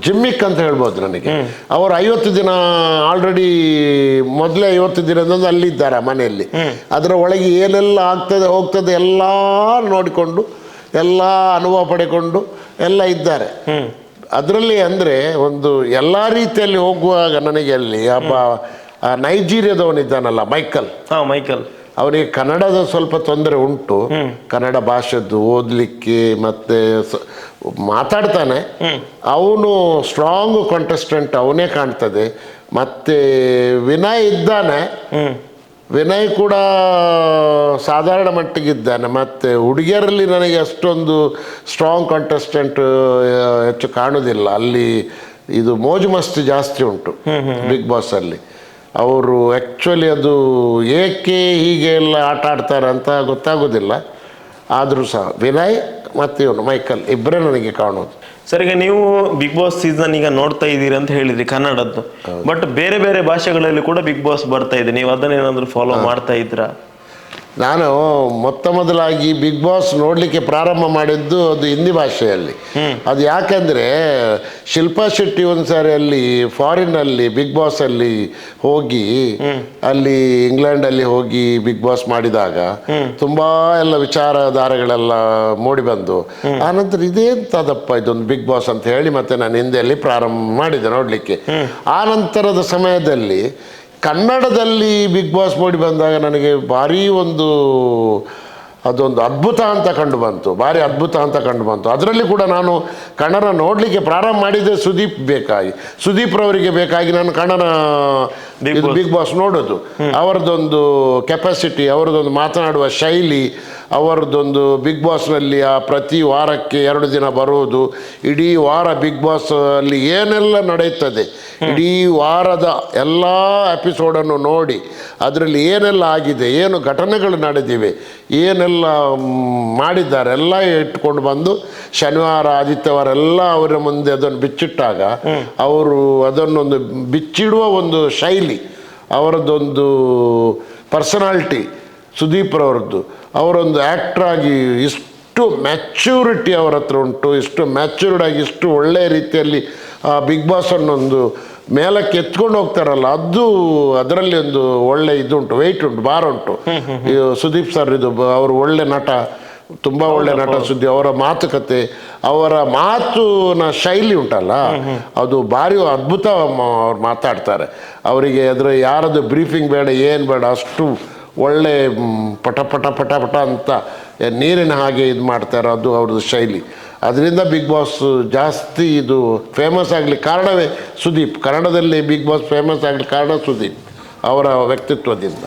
ಜಿಮ್ಮಿಕ್ ಅಂತ ಹೇಳ್ಬೋದು ನನಗೆ. ಅವರು 50 ದಿನ ಆಲ್ರೆಡಿ ಮೊದಲೇ 50 ದಿನದಿಂದ ಅಲ್ಲಿದ್ದಾರೆ ಮನೆಯಲ್ಲಿ. ಅದರ ಒಳಗೆ ಏನೆಲ್ಲ ಆಗ್ತದೆ ಹೋಗ್ತದೆ ಎಲ್ಲ ನೋಡಿಕೊಂಡು ಎಲ್ಲ ಅನುಭವ ಪಡೆಕೊಂಡು ಎಲ್ಲ ಇದ್ದಾರೆ ಅದರಲ್ಲಿ. ಅಂದರೆ ಒಂದು ಎಲ್ಲ ರೀತಿಯಲ್ಲಿ ಹೋಗುವಾಗ ನನಗೆ ಅಲ್ಲಿ ನೈಜೀರಿಯಾದವನಿದ್ದಾನಲ್ಲ ಮೈಕಲ್, ಅವನಿಗೆ ಕನ್ನಡದ ಸ್ವಲ್ಪ ತೊಂದರೆ ಉಂಟು. ಕನ್ನಡ ಭಾಷೆದ್ದು ಓದಲಿಕ್ಕೆ ಮತ್ತೆ ಮಾತಾಡ್ತಾನೆ. ಅವನು ಸ್ಟ್ರಾಂಗ್ ಕಂಟೆಸ್ಟೆಂಟ್ ಅವನೇ ಕಾಣ್ತದೆ. ಮತ್ತು ವಿನಯ್ ಇದ್ದಾನೆ, ವಿನಯ್ ಕೂಡ ಸಾಧಾರಣ ಮಟ್ಟಿಗಿದ್ದಾನೆ. ಮತ್ತು ಹುಡುಗಿಯರಲ್ಲಿ ನನಗೆ ಅಷ್ಟೊಂದು ಸ್ಟ್ರಾಂಗ್ ಕಂಟೆಸ್ಟೆಂಟ್ ಹೆಚ್ಚು ಕಾಣುವುದಿಲ್ಲ. ಅಲ್ಲಿ ಇದು ಮೋಜು ಮಸ್ತಿ ಜಾಸ್ತಿ ಉಂಟು ಬಿಗ್ ಬಾಸಲ್ಲಿ. ಅವರು ಆ್ಯಕ್ಚುಲಿ ಅದು ಏಕೆ ಹೀಗೆ ಎಲ್ಲ ಆಟ ಆಡ್ತಾರೆ ಅಂತ ಗೊತ್ತಾಗೋದಿಲ್ಲ. ಆದರೂ ಸಹ ವಿನಯ್ ಮತ್ತು ಇವನು ಮೈಕಲ್ ಇಬ್ಬರೇ ನನಗೆ ಕಾಣೋದು. ಸರ್, ಈಗ ನೀವು ಬಿಗ್ ಬಾಸ್ ಸೀಸನ್ ಈಗ ನೋಡ್ತಾ ಇದ್ದೀರಿ ಅಂತ ಹೇಳಿದ್ರಿ ಕನ್ನಡದ್ದು, ಬಟ್ ಬೇರೆ ಬೇರೆ ಭಾಷೆಗಳಲ್ಲಿ ಕೂಡ ಬಿಗ್ ಬಾಸ್ ಬರ್ತಾ ಇದೆ. ನೀವು ಅದನ್ನೇನಾದರೂ ಫಾಲೋ ಮಾಡ್ತಾ ಇದ್ರಾ? ನಾನು ಮೊದಲಾಗಿ ಬಿಗ್ ಬಾಸ್ ನೋಡಲಿಕ್ಕೆ ಪ್ರಾರಂಭ ಮಾಡಿದ್ದು ಅದು ಹಿಂದಿ ಭಾಷೆಯಲ್ಲಿ. ಅದು ಯಾಕಂದರೆ ಶಿಲ್ಪಾ ಶೆಟ್ಟಿ ಒಂದು ಸಾರಿ ಅಲ್ಲಿ ಫಾರಿನ್ನಲ್ಲಿ ಬಿಗ್ ಬಾಸಲ್ಲಿ ಹೋಗಿ ಅಲ್ಲಿ ಇಂಗ್ಲೆಂಡಲ್ಲಿ ಹೋಗಿ ಬಿಗ್ ಬಾಸ್ ಮಾಡಿದಾಗ ತುಂಬ ಎಲ್ಲ ವಿಚಾರಧಾರೆಗಳೆಲ್ಲ ಮೂಡಿಬಂದು ಆನಂತರ ಇದೇಂತದಪ್ಪ ಇದೊಂದು ಬಿಗ್ ಬಾಸ್ ಅಂತ ಹೇಳಿ ಮತ್ತೆ ನಾನು ಹಿಂದಿಯಲ್ಲಿ ಪ್ರಾರಂಭ ಮಾಡಿದೆ ನೋಡಲಿಕ್ಕೆ. ಆ ನಂತರದ ಸಮಯದಲ್ಲಿ ಕನ್ನಡದಲ್ಲಿ ಬಿಗ್ ಬಾಸ್ ಮೂಡಿ ಬಂದಾಗ ನನಗೆ ಭಾರಿ ಅದೊಂದು ಅದ್ಭುತ ಅಂತ ಕಂಡು ಬಂತು, ಭಾರಿ ಅದ್ಭುತ ಅಂತ ಕಂಡು ಬಂತು. ಅದರಲ್ಲಿ ಕೂಡ ನಾನು ಕನ್ನಡ ನೋಡಲಿಕ್ಕೆ ಪ್ರಾರಂಭ ಮಾಡಿದ್ದೆ ಸುದೀಪ್ ರವರಿಗೆ ಬೇಕಾಗಿ ನಾನು ಕನ್ನಡ ಬಿಗ್ ಬಾಸ್ ನೋಡೋದು. ಅವರದೊಂದು ಕೆಪಾಸಿಟಿ, ಅವರದೊಂದು ಮಾತನಾಡುವ ಶೈಲಿ, ಅವರದೊಂದು ಬಿಗ್ ಬಾಸ್ನಲ್ಲಿ ಆ ಪ್ರತಿ ವಾರಕ್ಕೆ 2 ದಿನ ಬರುವುದು, ಇಡೀ ವಾರ ಬಿಗ್ ಬಾಸ್ ಅಲ್ಲಿ ಏನೆಲ್ಲ ನಡೆಯುತ್ತದೆ, ಇಡೀ ವಾರದ ಎಲ್ಲ ಎಪಿಸೋಡನ್ನು ನೋಡಿ ಅದರಲ್ಲಿ ಏನೆಲ್ಲ ಆಗಿದೆ, ಏನು ಘಟನೆಗಳು ನಡೆದಿವೆ, ಏನೆಲ್ಲ ಮಾಡಿದ್ದಾರೆ ಎಲ್ಲ ಇಟ್ಕೊಂಡು ಬಂದು ಶನಿವಾರ ಆದಿತ್ಯವಾರ ಎಲ್ಲ ಅವರ ಮುಂದೆ ಅದನ್ನು ಬಿಚ್ಚಿಟ್ಟಾಗ ಅವರು ಅದನ್ನೊಂದು ಬಿಚ್ಚಿಡುವ ಒಂದು ಶೈಲಿ, ಅವರದ್ದೊಂದು ಪರ್ಸನಾಲಿಟಿ ಸುದೀಪ್ ರವರದ್ದು, ಅವರೊಂದು ಆ್ಯಕ್ಟ್ರಾಗಿ ಇಷ್ಟು ಮ್ಯಾಚ್ಯೂರಿಟಿ ಅವರ ಹತ್ರ ಉಂಟು, ಇಷ್ಟು ಮ್ಯಾಚ್ಯೂರ್ಡ್ ಆಗಿ ಇಷ್ಟು ಒಳ್ಳೆಯ ರೀತಿಯಲ್ಲಿ ಬಿಗ್ ಬಾಸನ್ನೊಂದು ಮೇಲಕ್ಕೆ ಎತ್ಕೊಂಡು ಹೋಗ್ತಾರಲ್ಲ, ಅದರಲ್ಲಿ ಒಂದು ಒಳ್ಳೆ ಇದುಂಟು, ವೆಯ್ಟ್ ಉಂಟು, ಬಾರ್ ಉಂಟು. ಸುದೀಪ್ ಸರ್ ಇದು ಅವರು ಒಳ್ಳೆ ನಟ, ತುಂಬ ಒಳ್ಳೆ ನಟ ಸುದ್ದಿ. ಅವರ ಮಾತುಕತೆ, ಅವರ ಮಾತಿನ ಶೈಲಿ ಉಂಟಲ್ಲ ಅದು ಭಾರಿ ಅದ್ಭುತ. ಅವ್ರು ಮಾತಾಡ್ತಾರೆ, ಅವರಿಗೆ ಅದರ ಯಾರದು ಬ್ರೀಫಿಂಗ್ ಬೇಡ, ಏನು ಬೇಡ, ಅಷ್ಟು ಒಳ್ಳೆ ಪಟ ಪಟ ಪಟ ಪಟ ಅಂತ ನೀರಿನ ಹಾಗೆ ಇದು ಮಾಡ್ತಾರೆ, ಅದು ಅವ್ರದ್ದು ಶೈಲಿ. ಅದರಿಂದ ಬಿಗ್ ಬಾಸ್ ಜಾಸ್ತಿ ಇದು ಫೇಮಸ್ ಆಗಲಿಕ್ಕೆ ಕಾರಣವೇ ಸುದೀಪ್. ಕನ್ನಡದಲ್ಲಿ ಬಿಗ್ ಬಾಸ್ ಫೇಮಸ್ ಆಗಲಿಕ್ಕೆ ಕಾರಣ ಸುದೀಪ್ ಅವರ ವ್ಯಕ್ತಿತ್ವದಿಂದ.